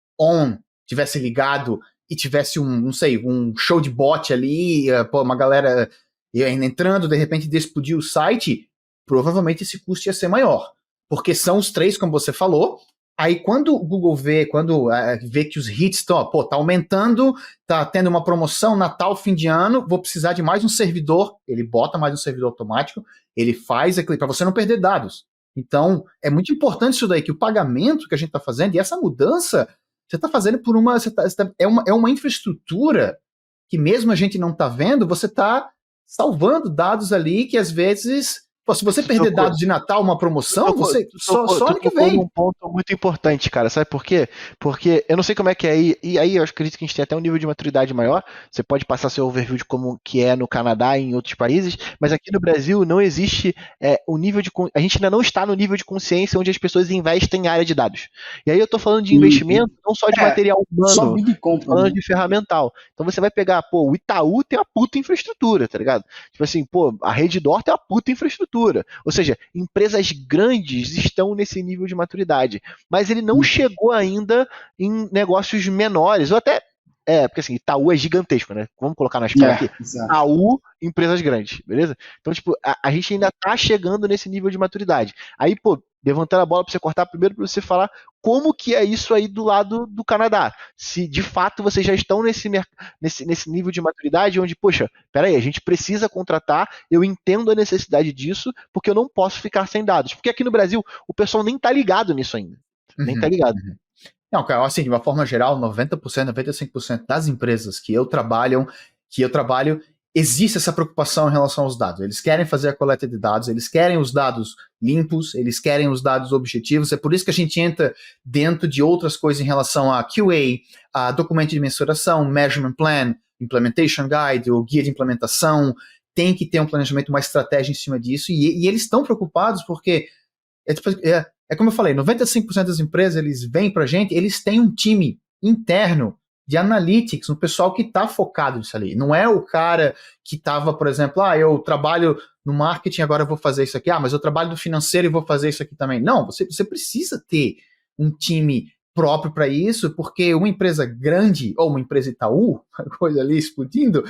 ligado e tivesse um show de bot ali, uma galera entrando, de repente explodir o site, provavelmente esse custo ia ser maior. Porque são os 3, como você falou, Aí quando o Google vê que os hits estão, tá aumentando, tá tendo uma promoção, Natal, fim de ano, vou precisar de mais um servidor, ele bota mais um servidor automático, ele faz aquilo para você não perder dados. Então, é muito importante isso daí, que o pagamento que a gente está fazendo, e essa mudança, você está fazendo por é uma infraestrutura que mesmo a gente não está vendo, você está salvando dados ali que às vezes... Pô, se você perder dados de Natal, uma promoção, você só ano que vem. Um ponto muito importante, cara. Sabe por quê? Porque eu não sei como é que é aí, e aí eu acredito que a gente tem até um nível de maturidade maior. Você pode passar seu overview de como que é no Canadá e em outros países, mas aqui no Brasil não existe o nível de... A gente ainda não está no nível de consciência onde as pessoas investem em área de dados. E aí eu tô falando de investimento, não só de material humano, só big company, falando de ferramental. Então você vai pegar, o Itaú tem uma puta infraestrutura, tá ligado? Tipo assim, a Redditor tem uma puta infraestrutura. Ou seja, empresas grandes estão nesse nível de maturidade, mas ele não chegou ainda em negócios menores, ou até, porque assim, Itaú é gigantesco, né? Vamos colocar na escala aqui. Itaú, empresas grandes, beleza? Então, tipo, a gente ainda tá chegando nesse nível de maturidade. Aí, levantando a bola para você cortar, primeiro para você falar como que é isso aí do lado do Canadá. Se de fato vocês já estão nesse nível de maturidade onde, poxa, peraí, a gente precisa contratar, eu entendo a necessidade disso, porque eu não posso ficar sem dados. Porque aqui no Brasil o pessoal nem tá ligado nisso ainda. Nem tá ligado. Não, cara, assim, de uma forma geral, 90%, 95% das empresas que eu trabalho, existe essa preocupação em relação aos dados. Eles querem fazer a coleta de dados, eles querem os dados limpos, eles querem os dados objetivos. É por isso que a gente entra dentro de outras coisas em relação a QA, a documento de mensuração, measurement plan, implementation guide, o guia de implementação. Tem que ter um planejamento, uma estratégia em cima disso. E eles estão preocupados porque, como eu falei, 95% das empresas, eles vêm para a gente, eles têm um time interno de analytics, um pessoal que está focado nisso ali. Não é o cara que estava, por exemplo, eu trabalho no marketing, agora eu vou fazer isso aqui, mas eu trabalho no financeiro e vou fazer isso aqui também. Não, você precisa ter um time próprio para isso, porque uma empresa grande, ou uma empresa Itaú, coisa ali explodindo,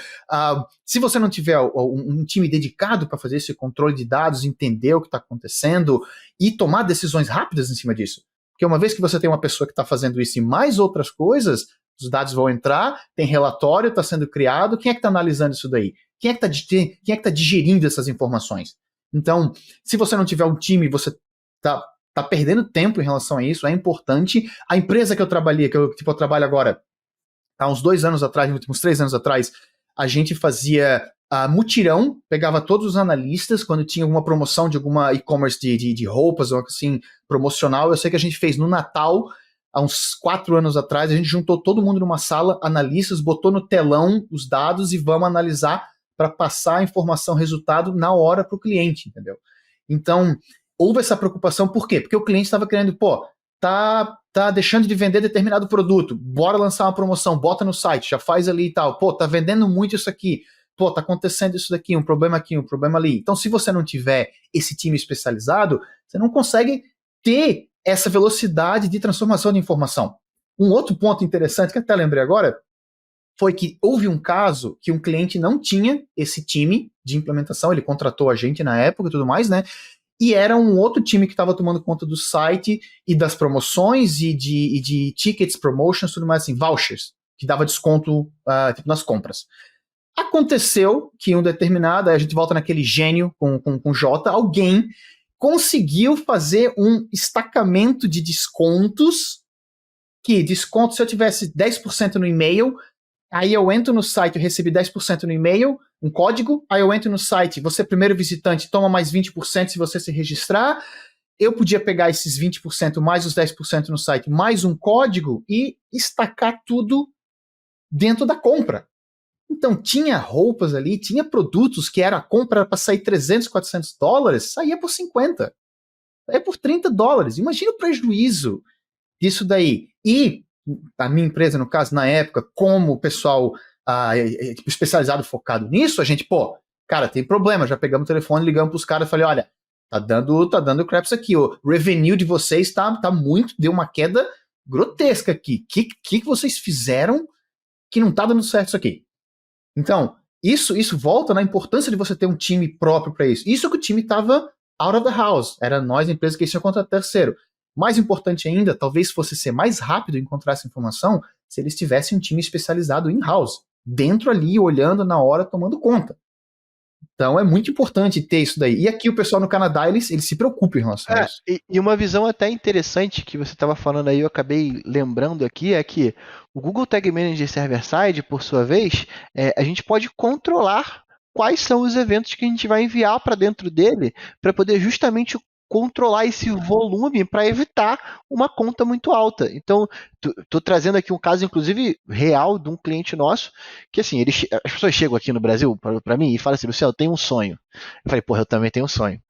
se você não tiver um time dedicado para fazer esse controle de dados, entender o que está acontecendo e tomar decisões rápidas em cima disso. Porque uma vez que você tem uma pessoa que está fazendo isso e mais outras coisas, os dados vão entrar, tem relatório, está sendo criado, quem é que está analisando isso daí? Quem é que está digerindo essas informações? Então, se você não tiver um time, você está perdendo tempo em relação a isso, é importante. A empresa que eu trabalhei, que eu trabalho agora, há uns 2 anos atrás, uns 3 anos atrás, a gente fazia mutirão, pegava todos os analistas, quando tinha alguma promoção de alguma e-commerce de roupas, ou assim, promocional, eu sei que a gente fez no Natal, há uns 4 anos atrás, a gente juntou todo mundo numa sala, analistas, botou no telão os dados e vamos analisar para passar a informação, resultado na hora para o cliente, entendeu? Então, houve essa preocupação, por quê? Porque o cliente estava querendo, tá deixando de vender determinado produto, bora lançar uma promoção, bota no site, já faz ali e tal, tá vendendo muito isso aqui, tá acontecendo isso daqui, um problema aqui, um problema ali. Então, se você não tiver esse time especializado, você não consegue ter essa velocidade de transformação de informação. Um outro ponto interessante, que até lembrei agora, foi que houve um caso que um cliente não tinha esse time de implementação, ele contratou a gente na época e tudo mais, né? E era um outro time que estava tomando conta do site e das promoções e de tickets, promotions, tudo mais assim, vouchers, que dava desconto nas compras. Aconteceu que um determinado, aí a gente volta naquele gênio com J, alguém conseguiu fazer um estacamento de descontos, se eu tivesse 10% no e-mail, aí eu entro no site, eu recebi 10% no e-mail, um código, aí eu entro no site, você primeiro visitante toma mais 20% se você se registrar, eu podia pegar esses 20% mais os 10% no site, mais um código e estacar tudo dentro da compra. Então tinha roupas ali, tinha produtos que era a compra para sair $300, $400, saía por 50, saía por $30. Imagina o prejuízo disso daí. E a minha empresa, no caso, na época, como o pessoal especializado, focado nisso, a gente, cara, tem problema, já pegamos o telefone, ligamos para os caras e falei, olha, tá dando craps aqui, o revenue de vocês tá muito, deu uma queda grotesca aqui. Que vocês fizeram que não tá dando certo isso aqui? Então, isso volta na importância de você ter um time próprio para isso. Isso que o time estava out of the house. Era nós, a empresa, que tinha contrato terceiro. Mais importante ainda, talvez fosse ser mais rápido encontrar essa informação se eles tivessem um time especializado in-house, dentro ali, olhando na hora, tomando conta. Então é muito importante ter isso daí. E aqui o pessoal no Canadá, eles se preocupam em relação a isso. E uma visão até interessante que você estava falando aí, eu acabei lembrando aqui, é que o Google Tag Manager Server-Side, por sua vez, a gente pode controlar quais são os eventos que a gente vai enviar para dentro dele, para poder justamente controlar esse volume para evitar uma conta muito alta. Então, estou trazendo aqui um caso, inclusive, real de um cliente nosso, que assim, as pessoas chegam aqui no Brasil para mim e falam assim, Luciano, eu tenho um sonho. Eu falei, porra, eu também tenho um sonho.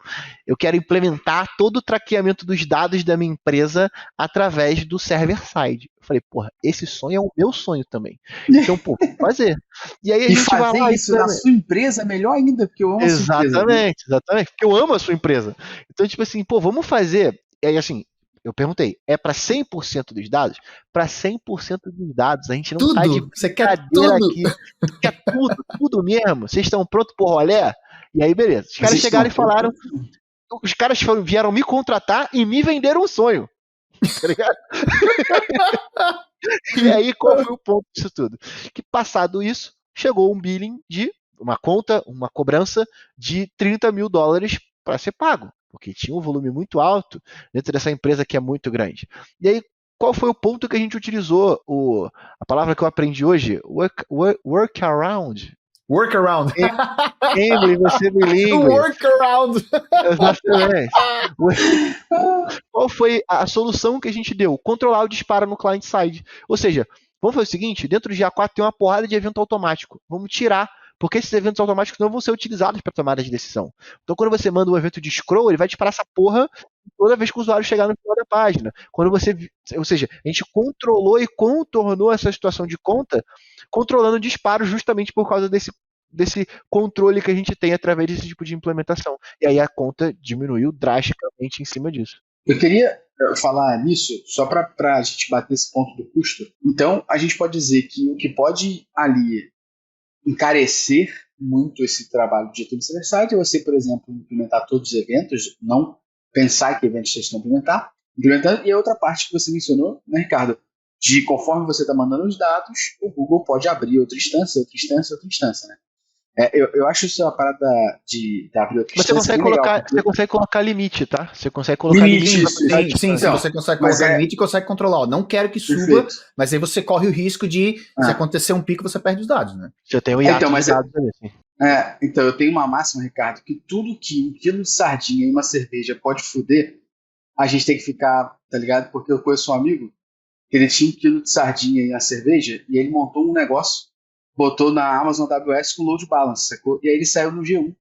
Eu quero implementar todo o traqueamento dos dados da minha empresa através do server-side. Eu falei, porra, esse sonho é o meu sonho também. Então, pô, vou fazer. E aí a gente fazer vai lá isso na sua empresa é melhor ainda, porque eu amo a sua empresa. Exatamente, porque eu amo a sua empresa. Então, tipo assim, pô, vamos fazer. E aí, assim, eu perguntei, é para 100% dos dados? Para 100% dos dados. A gente não tá de Você quer tudo aqui. Quer tudo mesmo. Vocês estão prontos pro rolê? E aí, beleza. Os caras chegaram e falaram. Os caras vieram me contratar e me venderam um sonho. Tá ligado? E aí, qual foi o ponto disso tudo? Que passado isso, chegou um billing de uma conta, uma cobrança de $30 mil para ser pago, porque tinha um volume muito alto dentro dessa empresa que é muito grande. E aí, qual foi o ponto que a gente utilizou? A palavra que eu aprendi hoje, workaround. Workaround. Emily, você bilíngue. Workaround. Exatamente. Qual foi a solução que a gente deu? Controlar o disparo no client-side. Ou seja, vamos fazer o seguinte, dentro do GA4 tem uma porrada de evento automático. Vamos tirar, porque esses eventos automáticos não vão ser utilizados para tomada de decisão. Então, quando você manda um evento de scroll, ele vai disparar essa porra toda vez que o usuário chegar no final da página. Ou seja, a gente controlou e contornou essa situação de conta, controlando o disparo justamente por causa desse controle que a gente tem através desse tipo de implementação. E aí a conta diminuiu drasticamente em cima disso. Eu queria falar nisso só para a gente bater esse ponto do custo. Então, a gente pode dizer que o que pode ali encarecer muito esse trabalho de gestão de server-side é você, por exemplo, implementar todos os eventos, não pensar que eventos vocês estão implementando. E a outra parte que você mencionou, né, Ricardo, de conforme você está mandando os dados, o Google pode abrir outra instância, né? Eu acho isso uma parada de abrir outra instância. Você consegue colocar limite, tá? Você consegue colocar limite. Sim, então, você consegue colocar limite e consegue controlar. Ó, não quero que suba, perfeito. Mas aí você corre o risco de, se acontecer um pico, você perde os dados, né? Você tem um hiato de dados ali, sim. Então, eu tenho uma máxima, Ricardo, que tudo que 1 quilo de sardinha e uma cerveja pode foder, a gente tem que ficar, tá ligado? Porque eu conheço um amigo que ele tinha 1 quilo de sardinha e a cerveja e ele montou um negócio, botou na Amazon AWS com load balance, sacou? E aí ele saiu no G1,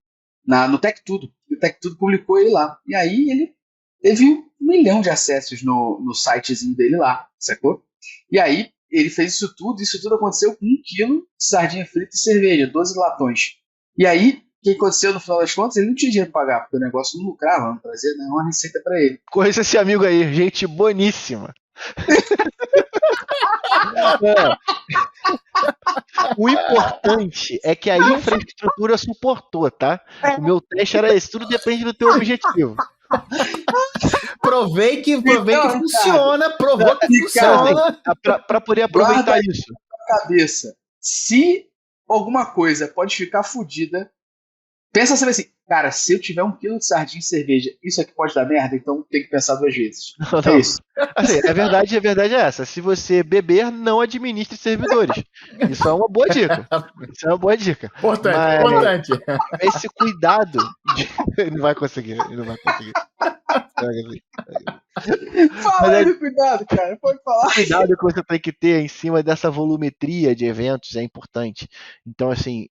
no Tech Tudo. E o Tech Tudo publicou ele lá. E aí ele teve 1 milhão de acessos no sitezinho dele lá, sacou? E aí ele fez isso tudo aconteceu com 1 quilo de sardinha frita e cerveja, 12 latões. E aí, o que aconteceu no final das contas? Ele não tinha dinheiro para pagar, porque o negócio não lucrava, não trazia nenhuma receita para ele. Conheço esse amigo aí, gente boníssima. O importante é que a infraestrutura suportou, tá? O meu teste era esse, tudo depende do teu objetivo. Provei que funciona, provou que funciona. Para poder aproveitar isso. Cabeça, se alguma coisa pode ficar fodida, pensa assim, cara, se eu tiver 1 quilo de sardinha e cerveja, isso aqui pode dar merda, então tem que pensar 2 vezes. Não. É isso. Assim, a verdade é essa. Se você beber, não administre servidores. Isso é uma boa dica. Importante. Esse cuidado. Ele não vai conseguir. Fala do cuidado, cara. Pode falar. O cuidado que você tem que ter em cima dessa volumetria de eventos é importante. Então, assim,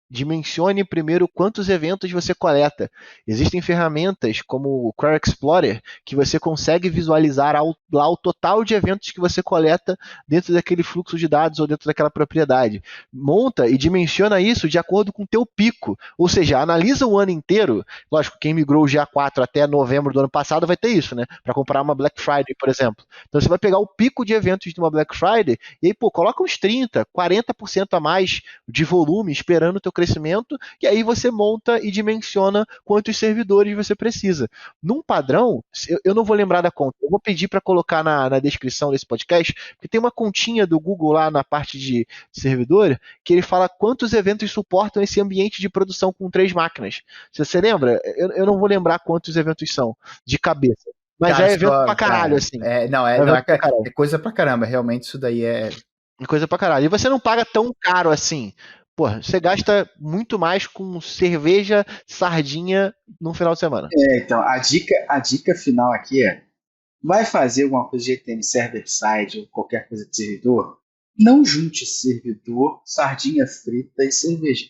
dimensione primeiro quantos eventos você coleta. Existem ferramentas como o Query Explorer que você consegue visualizar lá o total de eventos que você coleta dentro daquele fluxo de dados ou dentro daquela propriedade. Monta e dimensiona isso de acordo com o teu pico. Ou seja, analisa o ano inteiro. Lógico, quem migrou o GA4 até novembro do ano passado vai ter isso, né? Para comparar uma Black Friday, por exemplo. Então você vai pegar o pico de eventos de uma Black Friday e aí, coloca uns 30%, 40% a mais de volume esperando o teu crescimento, e aí você monta e dimensiona quantos servidores você precisa. Num padrão, eu não vou lembrar da conta, eu vou pedir para colocar na descrição desse podcast, porque tem uma continha do Google lá na parte de servidor, que ele fala quantos eventos suportam esse ambiente de produção com 3 máquinas. Se você lembra, eu não vou lembrar quantos eventos são, de cabeça. Mas Cara, é evento pra caralho, assim. É coisa pra caramba, realmente isso daí é... Coisa pra caralho. E você não paga tão caro assim. Porra, você gasta muito mais com cerveja, sardinha no final de semana. Então, a dica final aqui é: vai fazer alguma coisa de GTM server-side ou qualquer coisa de servidor? Não junte servidor, sardinha frita e cerveja.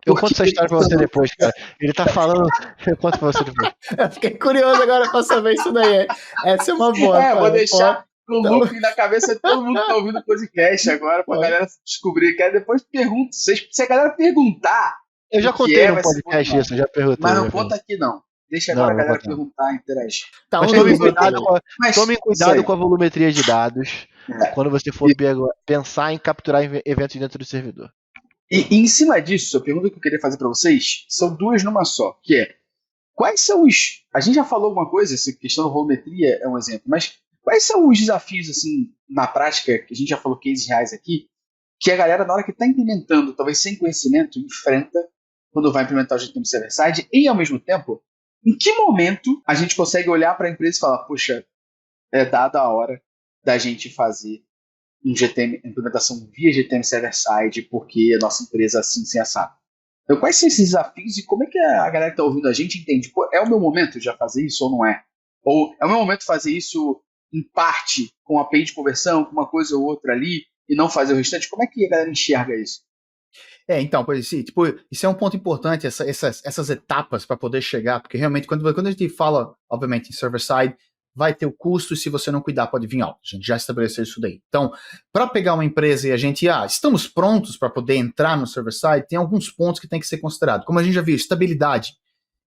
Eu conto essa história pra você depois, cara. Ele tá falando. Eu conto pra você depois. Eu fiquei curioso agora pra saber isso daí. Essa é uma boa. Cara. Vou deixar no loop na cabeça de todo mundo que tá ouvindo o podcast agora, pra galera descobrir. Que aí depois pergunta. Se a galera perguntar. Eu já contei no podcast isso, já perguntei. Mas não conta aqui, não. Deixa agora a galera perguntar, interagir. Tá, mas tome cuidado com a volumetria de dados quando você for pensar em capturar eventos dentro do servidor. E em cima disso, a pergunta que eu queria fazer para vocês são duas numa só, que é: quais são os... A gente já falou alguma coisa, essa questão da volumetria é um exemplo, mas quais são os desafios, assim, na prática, que a gente já falou cases reais aqui, que a galera, na hora que está implementando, talvez sem conhecimento, enfrenta quando vai implementar o GTM Server-Side, e ao mesmo tempo, em que momento a gente consegue olhar para a empresa e falar: puxa, é dada a hora da gente fazer implementação via GTM Server-Side, porque a nossa empresa assim se assado. Então, quais são esses desafios e como é que a galera que está ouvindo a gente entende? Pô, é o meu momento de já fazer isso ou não é? Ou é o meu momento de fazer isso em parte com a API de conversão, com uma coisa ou outra ali, e não fazer o restante? Como é que a galera enxerga isso? Então, isso é um ponto importante, essas etapas para poder chegar, porque realmente quando a gente fala, obviamente, em server-side, vai ter o custo, e se você não cuidar, pode vir alto. A gente já estabeleceu isso daí. Então, para pegar uma empresa e a gente, estamos prontos para poder entrar no server-side, tem alguns pontos que tem que ser considerado. Como a gente já viu, estabilidade.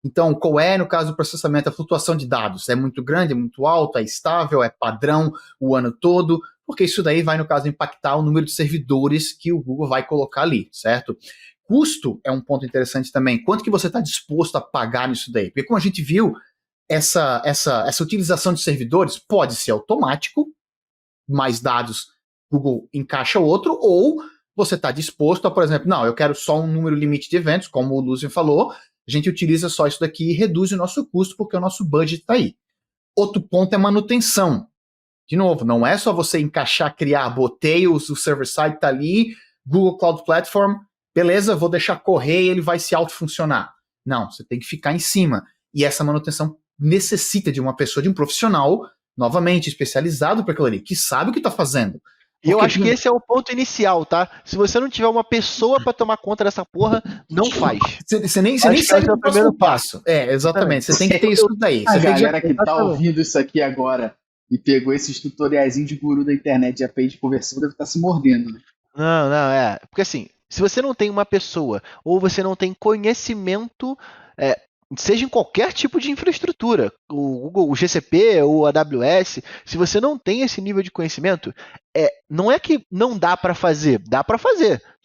Então, qual é, no caso do processamento, a flutuação de dados? É muito grande, é muito alto, é estável, é padrão o ano todo? Porque isso daí vai, no caso, impactar o número de servidores que o Google vai colocar ali, certo? Custo é um ponto interessante também. Quanto que você está disposto a pagar nisso daí? Porque como a gente viu, essa utilização de servidores pode ser automático, mais dados, Google encaixa outro, ou você está disposto a, por exemplo, não, eu quero só um número limite de eventos, como o Lúcio falou, a gente utiliza só isso daqui e reduz o nosso custo, porque o nosso budget está aí. Outro ponto é manutenção. De novo, não é só você encaixar, criar, botei o server-side está ali, Google Cloud Platform, beleza, vou deixar correr e ele vai se autofuncionar. Não, você tem que ficar em cima. E essa manutenção necessita de uma pessoa, de um profissional, novamente, especializado para aquilo ali, que sabe o que está fazendo. E eu acho que esse é o ponto inicial, tá? Se você não tiver uma pessoa para tomar conta dessa porra, não faz. Você nem segue o primeiro passo. Exatamente. Você tem que ter isso daí. A galera que tá ouvindo isso aqui agora e pegou esses tutoriaizinhos de guru da internet de API de conversão deve estar se mordendo, né? Não, porque assim, se você não tem uma pessoa ou você não tem conhecimento, seja em qualquer tipo de infraestrutura, o Google, o GCP ou a AWS, se você não tem esse nível de conhecimento, não é que não dá para fazer,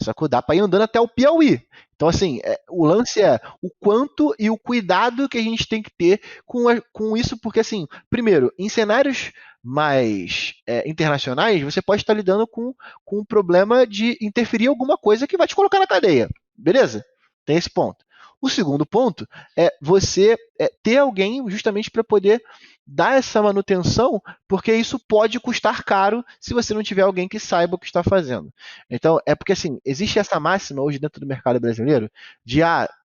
sacou? Dá para ir andando até o Piauí. Então, assim, o lance é o quanto e o cuidado que a gente tem que ter com isso, porque, assim, primeiro, em cenários mais internacionais, você pode estar lidando com um problema de interferir alguma coisa que vai te colocar na cadeia, beleza? Tem esse ponto. O segundo ponto é você ter alguém justamente para poder dar essa manutenção, porque isso pode custar caro se você não tiver alguém que saiba o que está fazendo. Então, porque assim, existe essa máxima hoje dentro do mercado brasileiro de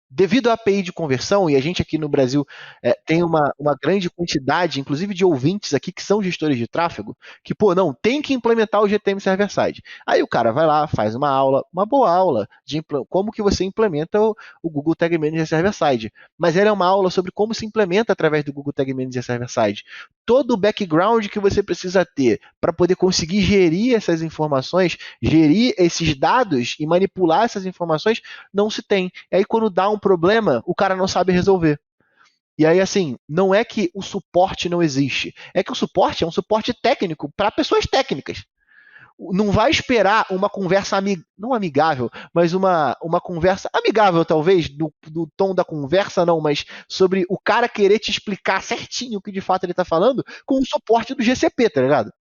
devido à API de conversão, e a gente aqui no Brasil tem uma grande quantidade, inclusive de ouvintes aqui que são gestores de tráfego, que, tem que implementar o GTM Server-Side. Aí o cara vai lá, faz uma boa aula de como que você implementa o Google Tag Manager Server-Side. Mas ela é uma aula sobre como se implementa através do Google Tag Manager Server-Side. Todo o background que você precisa ter para poder conseguir gerir essas informações, gerir esses dados e manipular essas informações, não se tem. E aí quando dá um problema, o cara não sabe resolver. E aí, assim, não é que o suporte não existe, é que o suporte é um suporte técnico para pessoas técnicas. não vai esperar uma conversa não amigável, mas uma conversa amigável, talvez, do tom da conversa, não, mas sobre o cara querer te explicar certinho o que de fato ele tá falando, com o suporte do GCP, tá ligado?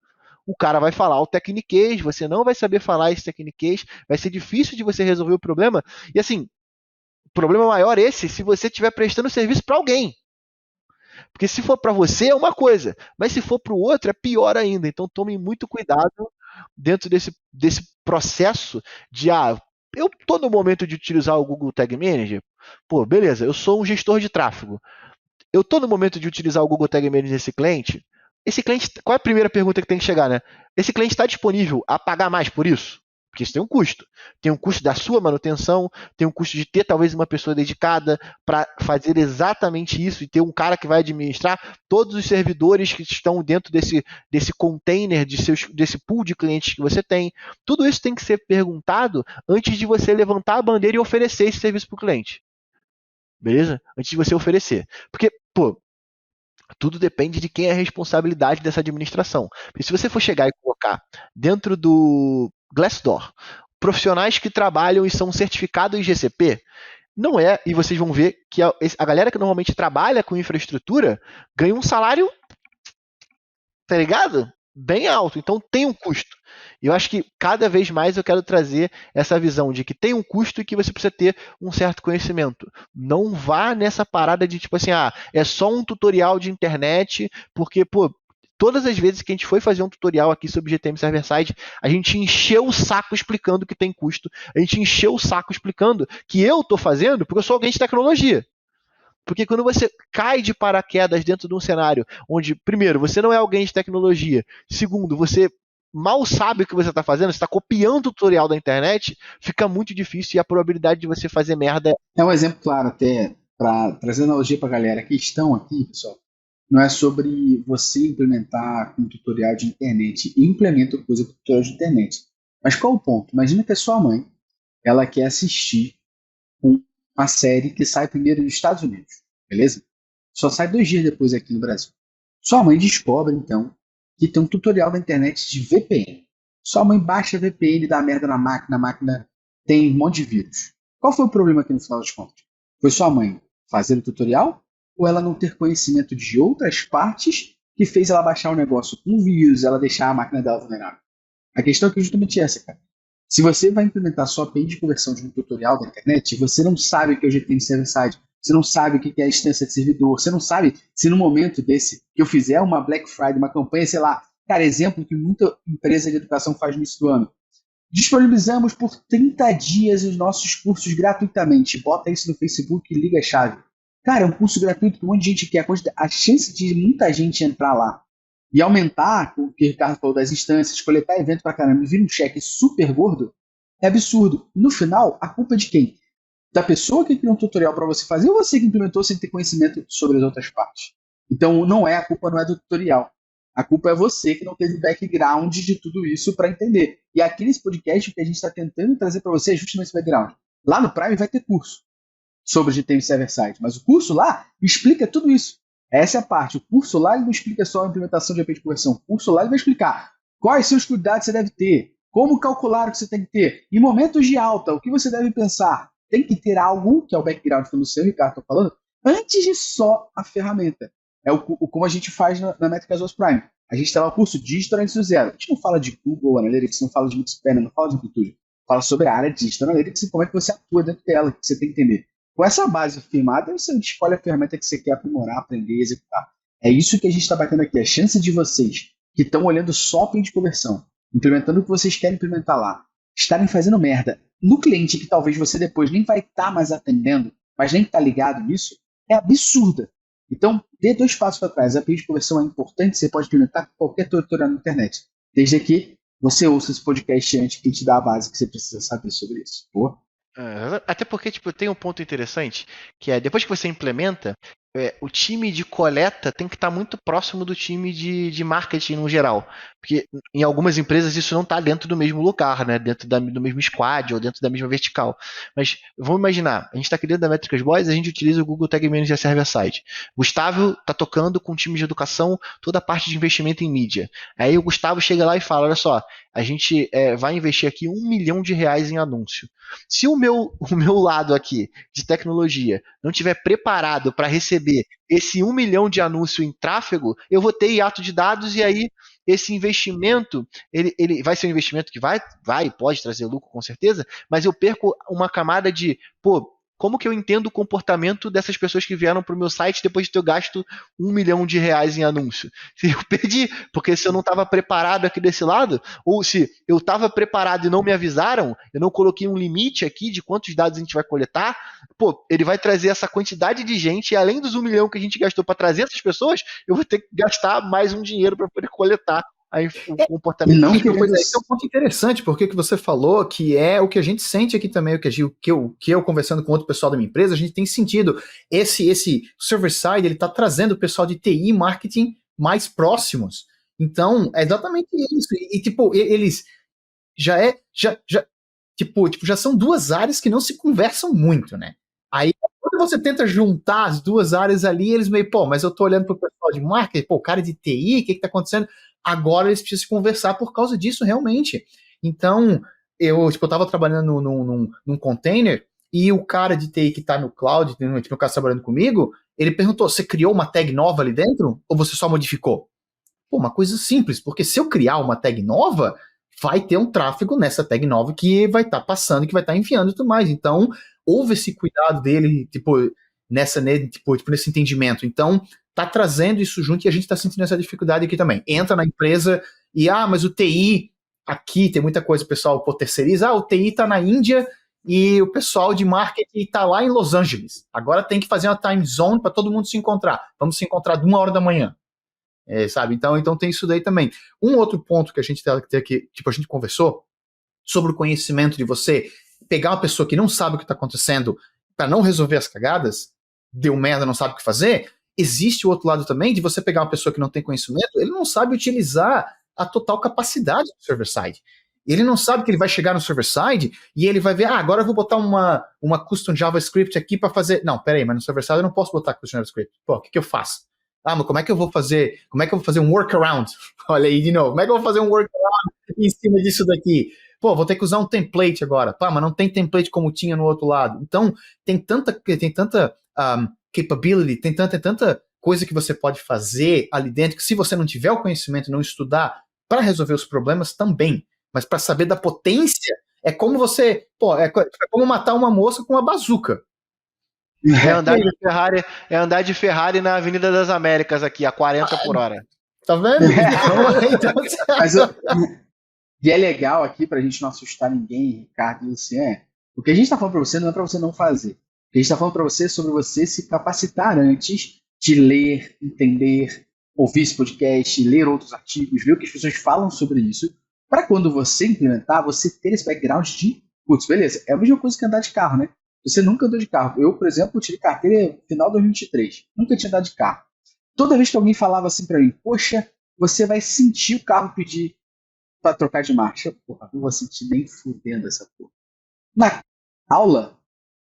O cara vai falar o tecniquez, você não vai saber falar esse tecniquez, vai ser difícil de você resolver o problema, e assim, o problema maior é esse se você estiver prestando serviço para alguém. Porque se for para você é uma coisa, mas se for para o outro é pior ainda. Então tomem muito cuidado dentro desse processo de eu tô no momento de utilizar o Google Tag Manager, pô, beleza, eu sou um gestor de tráfego. Eu tô no momento de utilizar o Google Tag Manager nesse cliente. Esse cliente, qual é a primeira pergunta que tem que chegar, né? Esse cliente está disponível a pagar mais por isso? Porque isso tem um custo. Tem um custo da sua manutenção, tem um custo de ter talvez uma pessoa dedicada para fazer exatamente isso e ter um cara que vai administrar todos os servidores que estão dentro desse container, desse pool de clientes que você tem. Tudo isso tem que ser perguntado antes de você levantar a bandeira e oferecer esse serviço para o cliente. Beleza? Antes de você oferecer. Porque, pô, tudo depende de quem é a responsabilidade dessa administração. Porque se você for chegar e colocar dentro do Glassdoor profissionais que trabalham e são certificados em GCP, não é, e vocês vão ver que a galera que normalmente trabalha com infraestrutura ganha um salário, tá ligado? Bem alto, então tem um custo. E eu acho que cada vez mais eu quero trazer essa visão de que tem um custo e que você precisa ter um certo conhecimento. Não vá nessa parada de tipo assim, é só um tutorial de internet, porque, pô, todas as vezes que a gente foi fazer um tutorial aqui sobre GTM Server-Side, a gente encheu o saco explicando que tem custo, a gente encheu o saco explicando que eu tô fazendo porque eu sou alguém de tecnologia. Porque quando você cai de paraquedas dentro de um cenário onde, primeiro, você não é alguém de tecnologia, segundo, você mal sabe o que você está fazendo, você está copiando o tutorial da internet, fica muito difícil e a probabilidade de você fazer merda... É um exemplo claro até, para trazer analogia para a galera que estão aqui, pessoal, não é sobre você implementar um tutorial de internet. Implementa coisa com tutorial de internet. Mas qual o ponto? Imagina que a sua mãe, ela quer assistir uma série que sai primeiro nos Estados Unidos, beleza? Só sai 2 dias depois aqui no Brasil. Sua mãe descobre, então, que tem um tutorial na internet de VPN. Sua mãe baixa VPN, dá merda na máquina, a máquina tem um monte de vírus. Qual foi o problema aqui no final das contas? Foi sua mãe fazer o tutorial ou ela não ter conhecimento de outras partes que fez ela baixar o negócio com vírus, ela deixar a máquina dela vulnerável? A questão aqui é justamente essa, cara. Se você vai implementar sua API de conversão de um tutorial da internet, você não sabe o que é o GTM Server-Side, você não sabe o que é a instância de servidor, você não sabe se no momento desse que eu fizer uma Black Friday, uma campanha, sei lá, cara, exemplo que muita empresa de educação faz no início do ano. Disponibilizamos por 30 dias os nossos cursos gratuitamente. Bota isso no Facebook e liga a chave. Cara, é um curso gratuito que um monte de gente quer. A chance de muita gente entrar lá e aumentar o que o Ricardo falou das instâncias, coletar evento pra caramba e vir um cheque super gordo, é absurdo. No final, a culpa é de quem? Da pessoa que criou um tutorial para você fazer ou você que implementou sem ter conhecimento sobre as outras partes? Então, a culpa não é do tutorial. A culpa é você que não teve background de tudo isso para entender. E aqui nesse podcast, o que a gente está tentando trazer para você é justamente esse background. Lá no Prime vai ter curso sobre GTM Server-Side, mas o curso lá explica tudo isso. Essa é a parte. O curso lá ele não explica só a implementação de API de conversão. O curso lá ele vai explicar quais são os cuidados que você deve ter, como calcular o que você tem que ter, em momentos de alta, o que você deve pensar. Tem que ter algo, que é o background que o Luciano e o Ricardo estão falando, antes de só a ferramenta. É como a gente faz na Métricas OS Prime. A gente está lá o curso Digital Analytics do zero. A gente não fala de Google Analytics, não fala de Mixpanel, não fala de Amplitude. Fala sobre a área de Digital Analytics e como é que você atua dentro dela, que você tem que entender. Com essa base firmada, você escolhe a ferramenta que você quer aprimorar, aprender e executar. É isso que a gente está batendo aqui. A chance de vocês que estão olhando só API de conversão, implementando o que vocês querem implementar lá, estarem fazendo merda no cliente que talvez você depois nem vai estar mais atendendo, mas nem está ligado nisso, é absurda. Então, dê 2 passos para trás. A API de conversão é importante, você pode implementar qualquer tutorial na internet, desde que você ouça esse podcast antes que te dá a base que você precisa saber sobre isso. Boa? Até porque, tipo, tem um ponto interessante, que é, depois que você implementa, o time de coleta tem que estar muito próximo do time de marketing no geral. Porque em algumas empresas isso não está dentro do mesmo lugar, né? Dentro do mesmo squad ou dentro da mesma vertical. Mas vamos imaginar, a gente está aqui dentro da Métricas Boys, a gente utiliza o Google Tag Manager Server Side. Gustavo está tocando com o time de educação toda a parte de investimento em mídia. Aí o Gustavo chega lá e fala, olha só, a gente vai investir aqui R$1 milhão em anúncio. Se o meu lado aqui de tecnologia não estiver preparado para receber esse 1 milhão de anúncio em tráfego, eu vou ter hiato de dados e aí esse investimento, ele vai ser um investimento que pode trazer lucro com certeza, mas eu perco uma camada de, como que eu entendo o comportamento dessas pessoas que vieram para o meu site depois de ter gasto R$1 milhão em anúncio? Se eu perdi, porque se eu não estava preparado aqui desse lado, ou se eu estava preparado e não me avisaram, eu não coloquei um limite aqui de quantos dados a gente vai coletar, ele vai trazer essa quantidade de gente, e além dos 1 milhão que a gente gastou para trazer essas pessoas, eu vou ter que gastar mais um dinheiro para poder coletar o comportamento. Não, esse é um ponto interessante, porque o que você falou, que é o que a gente sente aqui também, que eu conversando com outro pessoal da minha empresa, a gente tem sentido, esse server-side, ele está trazendo o pessoal de TI e marketing mais próximos. Então, é exatamente isso. E tipo, eles já são duas áreas que não se conversam muito, né? Aí, quando você tenta juntar as duas áreas ali, eles meio, mas eu tô olhando pro pessoal de marketing, o cara de TI, o que tá acontecendo? Agora eles precisam se conversar por causa disso, realmente. Então, eu tava trabalhando num container, e o cara de TI que tá no cloud, no caso trabalhando comigo, ele perguntou, você criou uma tag nova ali dentro? Ou você só modificou? Uma coisa simples, porque se eu criar uma tag nova, vai ter um tráfego nessa tag nova que vai estar passando, que vai estar enviando e tudo mais. Então, houve esse cuidado dele, nesse entendimento. Então, tá trazendo isso junto e a gente tá sentindo essa dificuldade aqui também. Entra na empresa e, mas o TI, aqui tem muita coisa, o pessoal terceiriza, o TI tá na Índia e o pessoal de marketing tá lá em Los Angeles. Agora tem que fazer uma time zone para todo mundo se encontrar. Vamos se encontrar de 1h da manhã. Sabe? Então tem isso daí também. Um outro ponto que a gente tem aqui, a gente conversou sobre o conhecimento de você pegar uma pessoa que não sabe o que está acontecendo para não resolver as cagadas, deu merda, não sabe o que fazer. Existe o outro lado também de você pegar uma pessoa que não tem conhecimento, ele não sabe utilizar a total capacidade do server-side. Ele não sabe que ele vai chegar no server-side e ele vai ver, agora eu vou botar uma custom JavaScript aqui para fazer... Não, peraí, mas no server-side eu não posso botar custom JavaScript. O que eu faço? Mas como é que eu vou fazer um workaround? Olha aí de novo, como é que eu vou fazer um workaround em cima disso daqui? Vou ter que usar um template agora. Mas não tem template como tinha no outro lado. Então, tem tanta capability, tem tanta coisa que você pode fazer ali dentro, que se você não tiver o conhecimento, não estudar para resolver os problemas também, mas para saber da potência, é como você, é como matar uma mosca com uma bazuca. É andar de Ferrari na Avenida das Américas aqui, a 40 por hora. Tá vendo? E é legal aqui, pra gente não assustar ninguém, Ricardo e Luciano, o que a gente tá falando pra você não é pra você não fazer. O que a gente tá falando pra você é sobre você se capacitar antes de ler, entender, ouvir esse podcast, ler outros artigos, ver o que as pessoas falam sobre isso, para quando você implementar, você ter esse background de, beleza, é a mesma coisa que andar de carro, né? Você nunca andou de carro. Eu, por exemplo, tirei carteira no final de 2023. Nunca tinha andado de carro. Toda vez que alguém falava assim pra mim, poxa, você vai sentir o carro pedir pra trocar de marcha. Porra, não vou sentir nem fudendo essa porra. Na aula,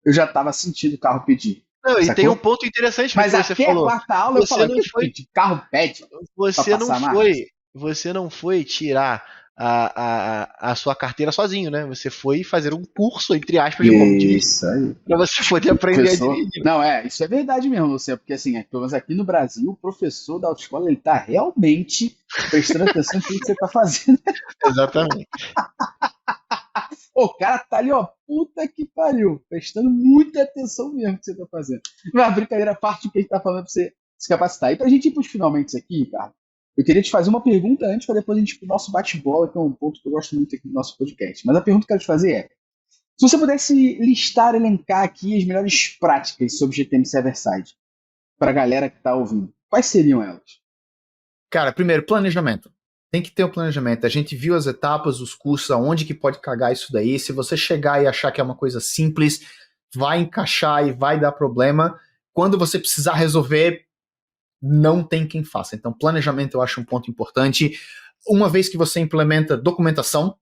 eu já tava sentindo o carro pedir. Não, e tem um ponto interessante que você falou. Mas até a quarta aula eu falei, carro pede. Você não foi tirar a sua carteira sozinho, né? Você foi fazer um curso, entre aspas, de como dirigir. Isso aí. Pra você poder aprender a dirigir. Não, isso é verdade mesmo, Luciano, porque assim, pelo menos aqui no Brasil, o professor da autoescola, ele tá realmente prestando atenção em tudo que você tá fazendo. Exatamente. O cara tá ali, puta que pariu, prestando muita atenção mesmo no que você tá fazendo. Mas a brincadeira parte do que ele tá falando pra você se capacitar. E pra gente ir pros finalmente aqui, cara, eu queria te fazer uma pergunta antes, para depois a gente ir pro nosso bate-bola, que é um ponto que eu gosto muito aqui no nosso podcast. Mas a pergunta que eu quero te fazer é, se você pudesse elencar aqui as melhores práticas sobre GTM Server-Side pra galera que tá ouvindo, quais seriam elas? Cara, primeiro, planejamento. Tem que ter um planejamento. A gente viu as etapas, os cursos, aonde que pode cagar isso daí. Se você chegar e achar que é uma coisa simples, vai encaixar e vai dar problema. quando você precisar resolver, não tem quem faça. Então, planejamento eu acho um ponto importante. Uma vez que você implementa documentação,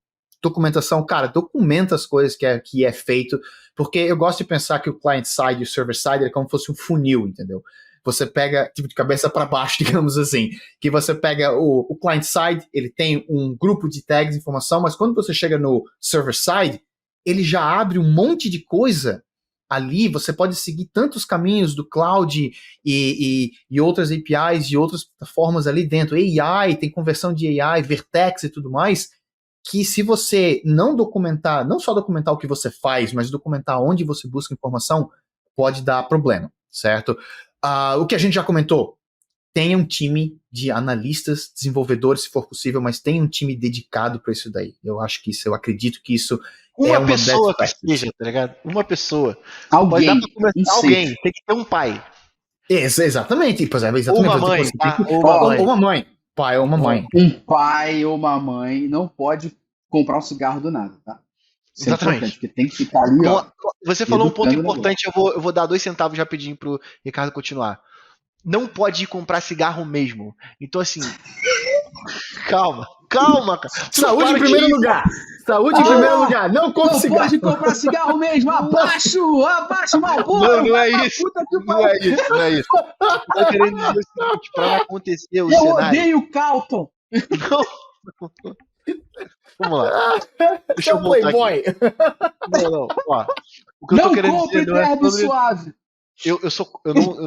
cara, documenta as coisas que é feito, porque eu gosto de pensar que o client-side e o server-side é como se fosse um funil, entendeu? Você pega, tipo, de cabeça para baixo, digamos assim, que você pega o client-side, ele tem um grupo de tags de informação, mas quando você chega no server-side, ele já abre um monte de coisa ali, você pode seguir tantos caminhos do cloud e outras APIs e outras plataformas ali dentro, AI, tem conversão de AI, Vertex e tudo mais, que se você não documentar, não só documentar o que você faz, mas documentar onde você busca informação, pode dar problema, certo? O que a gente já comentou, tenha um time de analistas, desenvolvedores, se for possível, mas tenha um time dedicado para isso daí. Eu acredito que isso uma pessoa que seja, tá ligado? Uma pessoa. Alguém. Pode dar pra começar alguém. Tem que ter um pai. Exatamente. Pois é, exatamente. Ou uma mãe. Ou uma mãe. Pai ou uma mãe. Um pai ou uma mãe não pode comprar um cigarro do nada, tá? Isso exatamente. É porque tem que ficar ali, ó. Você falou um ponto importante, eu vou dar 2 centavos rapidinho pro Ricardo continuar. Não pode ir comprar cigarro mesmo. Então, assim, calma, cara. Saúde em primeiro lugar. Saúde em primeiro lugar. Não compre cigarro. Não pode comprar cigarro mesmo. Abaixo, Marlboro. Não é isso. Não é isso. Eu tô querendo dizer o seguinte, pra não acontecer o cenário. Eu odeio o Calton. Não. Vamos lá. Deixa eu Playboy. Não. Ó, o que eu tô querendo dizer não é sobre... suave. Eu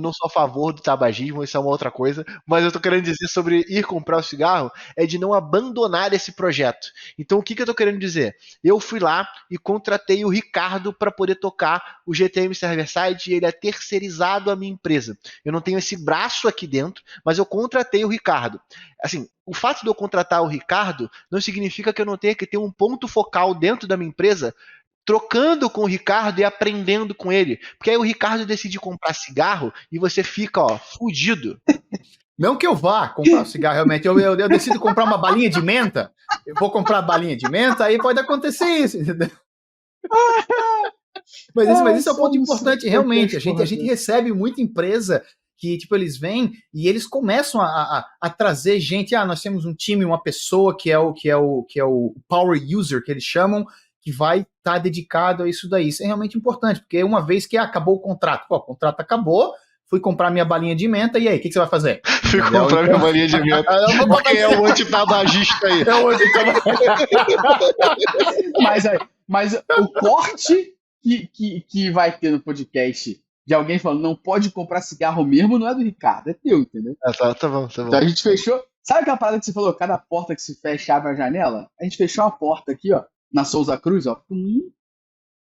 não sou a favor do tabagismo, isso é uma outra coisa, mas eu tô querendo dizer sobre ir comprar o cigarro é de não abandonar esse projeto. Então o que eu tô querendo dizer? Eu fui lá e contratei o Ricardo para poder tocar o GTM Server-Side e ele é terceirizado à minha empresa. Eu não tenho esse braço aqui dentro, mas eu contratei o Ricardo. Assim, o fato de eu contratar o Ricardo não significa que eu não tenha que ter um ponto focal dentro da minha empresa trocando com o Ricardo e aprendendo com ele. Porque aí o Ricardo decide comprar cigarro e você fica, ó, fudido. Não que eu vá comprar cigarro, realmente. Eu decido comprar uma balinha de menta. Eu vou comprar a balinha de menta, aí pode acontecer isso, entendeu? Mas isso é um ponto importante, realmente. A gente recebe muita empresa que, tipo, eles vêm e eles começam a trazer gente. Nós temos um time, uma pessoa que é o power user, que eles chamam, que vai estar dedicado a isso daí. Isso é realmente importante, porque uma vez que acabou o contrato, o contrato acabou, fui comprar minha balinha de menta, e aí, o que você vai fazer? Fui comprar minha balinha de menta. Quem é o antitabagista aí? É o antitabagista. Mas o corte que vai ter no podcast de alguém falando não pode comprar cigarro mesmo não é do Ricardo, é teu, entendeu? Tá bom. Então a gente fechou. Sabe aquela parada que você falou, cada porta que se fecha abre a janela? A gente fechou uma porta aqui, ó, na Souza Cruz, ó.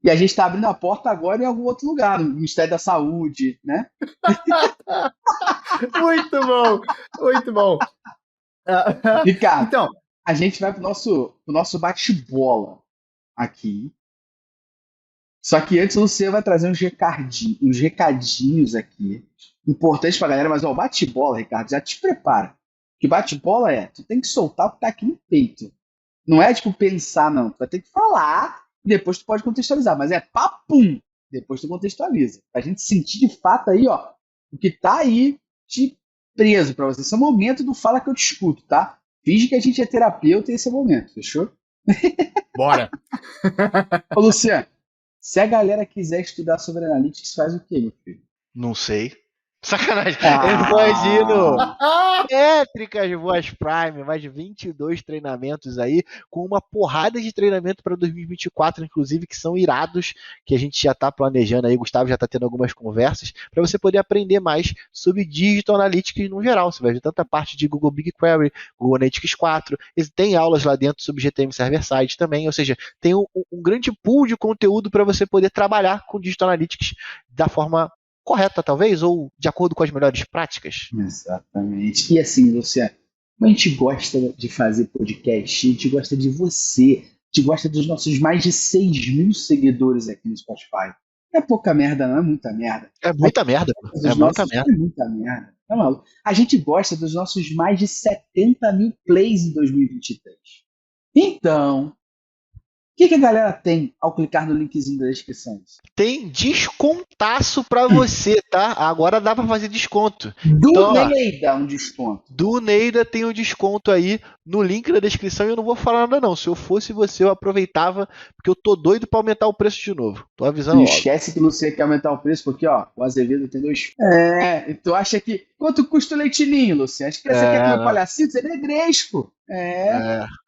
E a gente tá abrindo a porta agora em algum outro lugar, no Ministério da Saúde, né? Muito bom, muito bom. Ricardo, então, a gente vai pro nosso bate-bola aqui. Só que antes o Luciano vai trazer uns recadinhos aqui, importantes pra galera, mas ó, bate-bola, Ricardo, já te prepara. Que bate-bola tu tem que soltar o que tá aqui no peito. Não é tipo pensar, não. Tu vai ter que falar e depois tu pode contextualizar. Mas é papum! Depois tu contextualiza. Pra gente sentir de fato aí, ó, o que tá aí te preso pra você. Esse é o momento do fala que eu te escuto, tá? Finge que a gente é terapeuta e esse é o momento, fechou? Bora! Ô, Luciano, se a galera quiser estudar sobre Analytics, faz o quê, meu filho? Não sei. Sacanagem. Eu imagino métricas Voz Prime, mais de 22 treinamentos aí, com uma porrada de treinamento para 2024, inclusive, que são irados, que a gente já está planejando aí, Gustavo já está tendo algumas conversas, para você poder aprender mais sobre Digital Analytics no geral. Você vai ver tanta parte de Google BigQuery, Google Analytics 4, tem aulas lá dentro sobre GTM Server-Side também, ou seja, tem um grande pool de conteúdo para você poder trabalhar com Digital Analytics da forma correta, talvez, ou de acordo com as melhores práticas. Exatamente. E assim, Luciano, a gente gosta de fazer podcast, a gente gosta de você, a gente gosta dos nossos mais de 6.000 seguidores aqui no Spotify. Não é pouca merda, não é muita merda. É muita merda. É muita merda. Tá maluco? A gente gosta dos nossos mais de 70 mil plays em 2023. Então, que a galera tem ao clicar no linkzinho da descrição? Tem descontaço pra você, tá? Agora dá pra fazer desconto. Do Então, ó, Neida um desconto. do Neida tem um desconto aí no link da descrição e eu não vou falar nada não. Se eu fosse você, eu aproveitava, porque eu tô doido pra aumentar o preço de novo. Tô avisando Não logo. esquece que você quer aumentar o preço, porque ó, o Azevedo tem 2. E tu acha que. Quanto custa o leitinho, Luciano? Acho que você quer comer não. palhacinho? Você é negresco.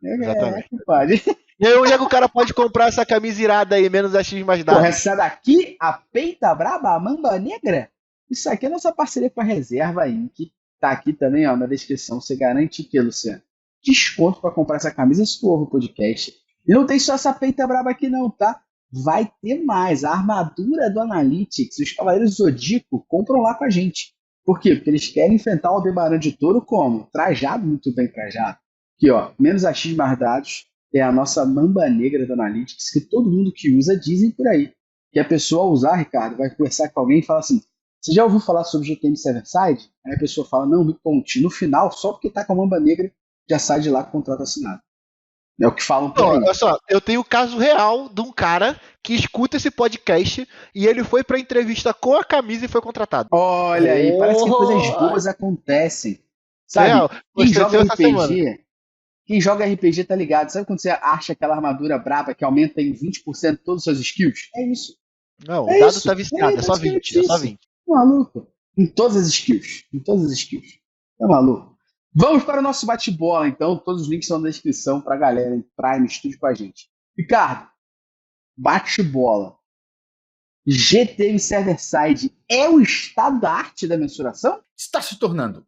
Exatamente. Compadre. E aí, onde é que o cara pode comprar essa camisa irada aí, menos a X mais Porra, dado? essa daqui, a Peita Braba, a Mamba Negra. Isso aqui é nossa parceria com a Reserva Inc. Tá aqui também, ó, na descrição. Você garante que, Luciano? Desconto pra comprar essa camisa se tu ouve o podcast. E não tem só essa Peita Braba aqui não, tá? Vai ter mais. A armadura do Analytics, os Cavaleiros Zodíaco compram lá com a gente. Por quê? Porque eles querem enfrentar o Aldebaran de Touro como? Trajado, muito bem trajado. Aqui, ó, menos a X mais dados. É a nossa Mamba Negra do Analytics, que todo mundo que usa dizem por aí. Que a pessoa ao usar, Ricardo, vai conversar com alguém e fala assim, você já ouviu falar sobre GTM Server-Side? Aí a pessoa fala, não, me conte. No final, só porque tá com a Mamba Negra, já sai de lá com o contrato assinado. É o que falam por Não, aí. olha só, eu tenho o caso real de um cara que escuta esse podcast e ele foi pra entrevista com a camisa e foi contratado. Olha aí, parece que coisas boas acontecem. Sabe, Real. quem Você joga deu essa semana. Quem joga RPG tá ligado. Sabe quando você acha aquela armadura braba que aumenta em 20% todos os seus skills? É isso. Não, o É dado isso. tá viciado, é só 20, é só 20. Tá maluco? Em todas as skills. Em todas as skills. Tá maluco? Vamos para o nosso bate-bola, então. Todos os links estão na descrição pra galera entrar no estúdio com a gente. Ricardo, bate-bola. GTM Server-Side é o estado da arte da mensuração? Está se tornando.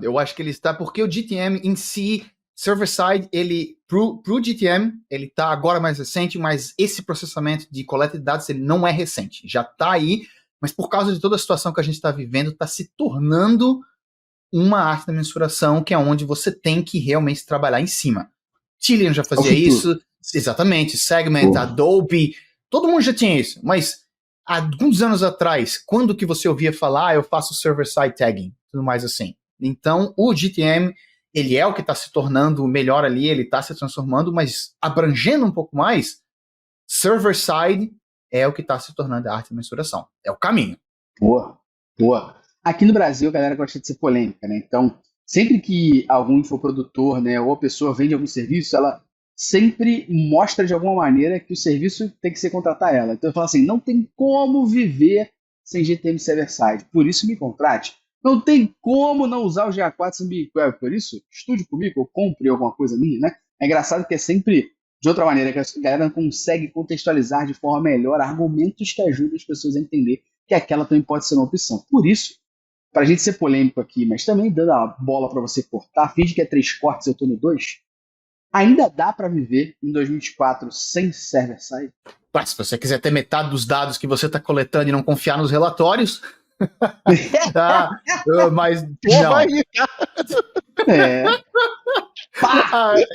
Eu acho que ele está, porque o GTM em si, server-side, ele, pro GTM, ele está agora mais recente, mas esse processamento de coleta de dados, ele não é recente. Já está aí, mas por causa de toda a situação que a gente está vivendo, está se tornando uma arte da mensuração, que é onde você tem que realmente trabalhar em cima. Tillian já fazia isso, exatamente, Segment, Adobe, todo mundo já tinha isso, mas há alguns anos atrás, quando que você ouvia falar, eu faço server-side tagging, tudo mais assim. Então, o GTM, ele é o que está se tornando melhor ali, ele está se transformando, mas abrangendo um pouco mais, server-side é o que está se tornando a arte da mensuração. É o caminho. Boa. Aqui no Brasil, a galera gosta de ser polêmica, né? Então, sempre que algum infoprodutor, né, ou a pessoa vende algum serviço, ela sempre mostra de alguma maneira que o serviço tem que ser contratar ela. Então, eu falo assim, não tem como viver sem GTM Server-Side, por isso me contrate. Não tem como não usar o GA4 sem BigQuery, por isso estude comigo, ou compre alguma coisa minha, né? É engraçado que é sempre de outra maneira, que a galera consegue contextualizar de forma melhor argumentos que ajudam as pessoas a entender que aquela também pode ser uma opção. Por isso, pra gente ser polêmico aqui, mas também dando a bola pra você cortar, finge que é 3 cortes, eu tô no 2, ainda dá pra viver em 2024 sem server-side? Se você quiser ter metade dos dados que você está coletando e não confiar nos relatórios... mas não.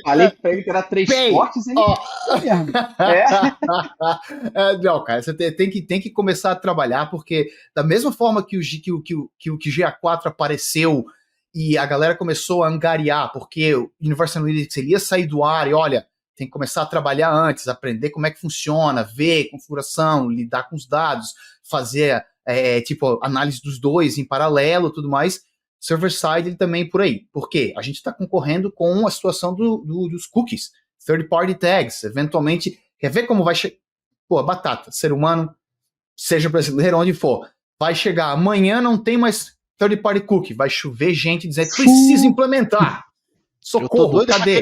Falei pra ele que era 3 cortes, hein? Não, cara, você tem que começar a trabalhar, porque da mesma forma que o GA4 apareceu e a galera começou a angariar, porque o Universal Analytics ele ia sair do ar e olha, tem que começar a trabalhar antes, aprender como é que funciona, ver configuração, lidar com os dados, fazer tipo análise dos dois em paralelo, tudo mais. Server-side ele também por aí. Por quê? A gente está concorrendo com a situação dos cookies, third-party tags, eventualmente, quer ver como vai chegar? Pô, batata, ser humano, seja brasileiro, onde for, vai chegar, amanhã não tem mais third-party cookie, vai chover gente dizendo, precisa implementar. Socorro, eu tô doido cadê?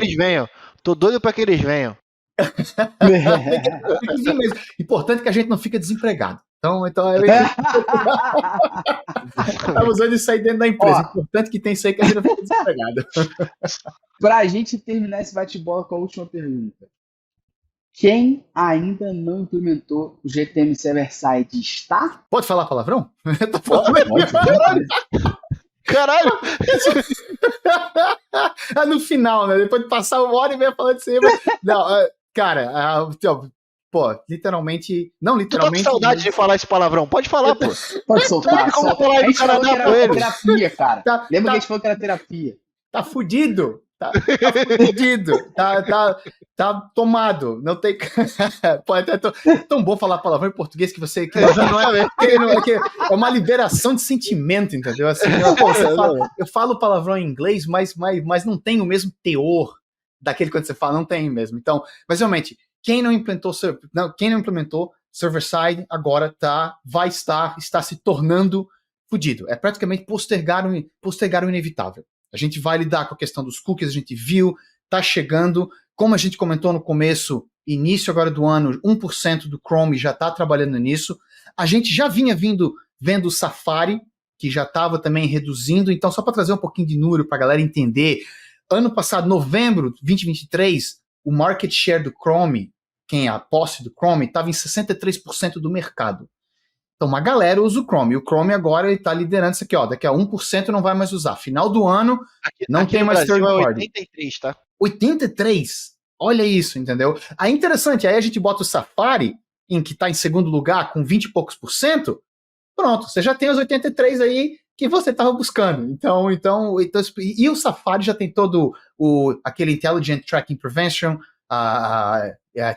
Tô doido pra que eles venham. Tem que vir mesmo. Importante que a gente não fique desempregado. Então estamos usando isso aí dentro da empresa. Importante que tem isso aí que a gente não fique desempregado. Pra gente terminar esse bate-bola com a última pergunta. Quem ainda não implementou o GTM Server-Side está? Pode falar palavrão? Caralho! No final, né? Depois de passar uma hora e meia falando de cima. Não, cara, pô, literalmente. Não, literalmente. Tu tá com saudade de falar esse palavrão? Pode falar, pô. Pode soltar. Como falar aí do Canadá com ele? Terapia, cara. Lembra que a gente falou que era terapia? Tá fudido. Tá fudido. Tá tomado. Não tem. Pode até é tão bom falar palavrão em português que você. Que é uma liberação de sentimento, entendeu? Assim, eu falo palavrão em inglês, mas não tem o mesmo teor daquele que você fala, não tem mesmo. Então, mas realmente, quem não implementou server-side agora está se tornando fudido. É praticamente postergar o inevitável. A gente vai lidar com a questão dos cookies, a gente viu, tá chegando. Como a gente comentou no começo, início agora do ano, 1% do Chrome já está trabalhando nisso. A gente já vinha vendo o Safari, que já estava também reduzindo. Então, só para trazer um pouquinho de número para a galera entender, ano passado, novembro de 2023, o market share do Chrome, quem é a posse do Chrome, estava em 63% do mercado. Então, uma galera usa o Chrome. E o Chrome agora está liderando isso aqui, ó. Daqui a 1% não vai mais usar. Final do ano, não tem mais third party. 83, tá? 83? Olha isso, entendeu? Aí interessante, aí a gente bota o Safari, que está em segundo lugar, com 20 e poucos por cento. Pronto, você já tem os 83 aí que você estava buscando. Então, e o Safari já tem todo aquele Intelligent Tracking Prevention,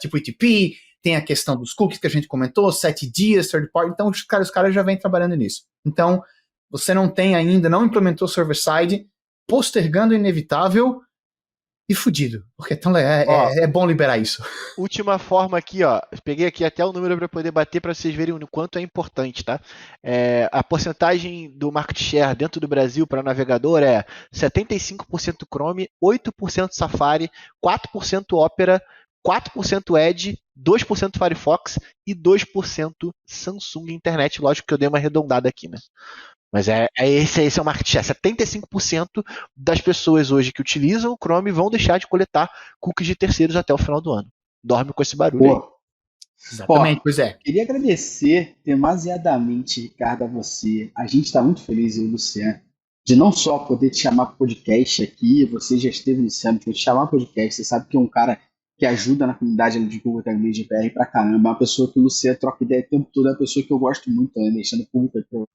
tipo ITP, tem a questão dos cookies que a gente comentou, 7 dias, third party, então os caras já vêm trabalhando nisso. Então, você não implementou server-side, postergando o inevitável e fudido, porque então é bom liberar isso. Última forma aqui, ó, peguei aqui até o número para poder bater para vocês verem o quanto é importante, tá? A porcentagem do market share dentro do Brasil para navegador é 75% Chrome, 8% Safari, 4% Opera, 4% Edge, 2% Firefox e 2% Samsung Internet. Lógico que eu dei uma arredondada aqui, né? Mas esse é o market share. 75% das pessoas hoje que utilizam o Chrome vão deixar de coletar cookies de terceiros até o final do ano. Dorme com esse barulho aí. Exatamente, pois é. Queria agradecer demasiadamente, Ricardo, a você. A gente está muito feliz, eu e o Luciano, de não só poder te chamar para o podcast aqui, você já esteve no Summit, vou te chamar para o podcast, você sabe que é um cara que ajuda na comunidade ali de Google Tag Manager PR pra caramba, uma pessoa que o Luciano troca ideia o tempo todo, é uma pessoa que eu gosto muito também, deixando público aqui pra você.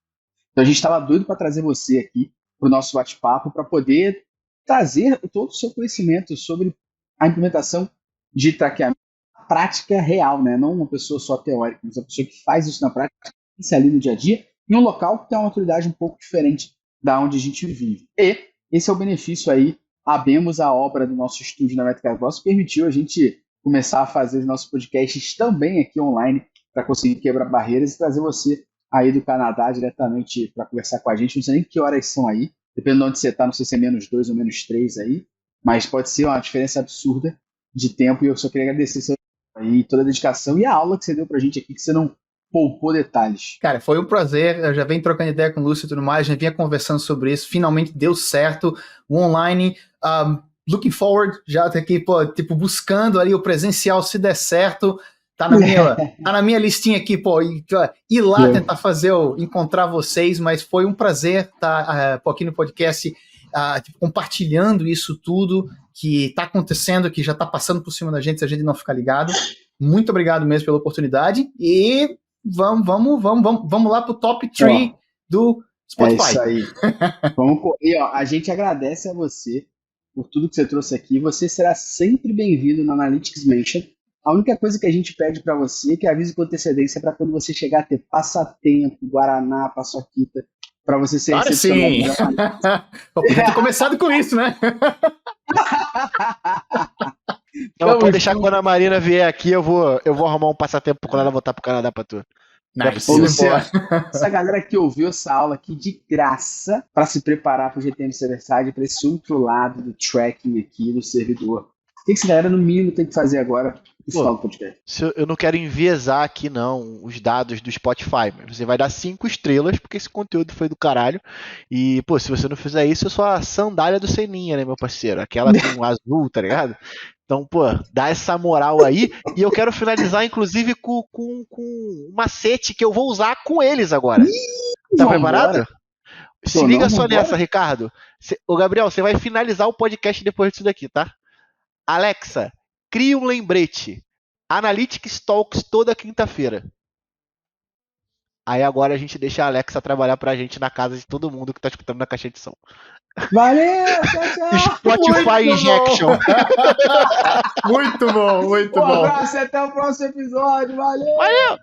Então a gente estava doido para trazer você aqui para o nosso bate-papo, para poder trazer todo o seu conhecimento sobre a implementação de traqueamento na prática real, né? Não uma pessoa só teórica, mas uma pessoa que faz isso na prática, isso ali no dia a dia, em um local que tem uma autoridade um pouco diferente da onde a gente vive. E esse é o benefício aí, abemos a obra do nosso estúdio na Métrica Voz, permitiu a gente começar a fazer os nossos podcasts também aqui online, para conseguir quebrar barreiras e trazer você aí do Canadá diretamente para conversar com a gente. Não sei nem que horas são aí, dependendo de onde você está, não sei se é -2 ou -3 aí, mas pode ser uma diferença absurda de tempo e eu só queria agradecer seu aí, toda a dedicação e a aula que você deu pra gente aqui, que você não poupou detalhes. Cara, foi um prazer, eu já venho trocando ideia com o Lúcio e tudo mais, já vinha conversando sobre isso, finalmente deu certo, o online, looking forward, já tá aqui, buscando ali o presencial, se der certo, tá na minha listinha aqui, ir lá tentar encontrar vocês, mas foi um prazer estar aqui no podcast, compartilhando isso tudo que tá acontecendo, que já tá passando por cima da gente, se a gente não ficar ligado. Muito obrigado mesmo pela oportunidade e vamos lá pro top 3 do Spotify. É isso aí. Vamos correr, ó. A gente agradece a você por tudo que você trouxe aqui. Você será sempre bem-vindo na Analytics Mansion. A única coisa que a gente pede para você é que avise com antecedência para quando você chegar a ter passatempo, Guaraná, paçoquita, para você ser recepcionado. Podia ter começado com isso, né? Não, pode deixar que quando a Marina vier aqui, eu vou arrumar um passatempo quando ela voltar pro Canadá pra tu. Nice. Ô, Luciano, essa galera que ouviu essa aula aqui de graça para se preparar para o GTM Server-Side, para esse outro lado do tracking aqui do servidor. O que essa galera, no mínimo, tem que fazer agora no final do podcast? Eu não quero enviesar aqui, não, os dados do Spotify, mas você vai dar 5 estrelas, porque esse conteúdo foi do caralho. E, se você não fizer isso, eu sou a sandália do Seninha, né, meu parceiro? Aquela com azul, tá ligado? Então, dá essa moral aí. E eu quero finalizar, inclusive, com um macete que eu vou usar com eles agora. Tá preparado? Se liga só nessa, Ricardo. Ô, Gabriel, você vai finalizar o podcast depois disso daqui, tá? Alexa, crie um lembrete. Analytics Talks toda quinta-feira. Aí agora a gente deixa a Alexa trabalhar pra gente na casa de todo mundo que tá escutando na caixa de som. Valeu, tchau, tchau. Spotify Injection. Muito bom, muito Um bom. abraço e até o próximo episódio. Valeu! Valeu!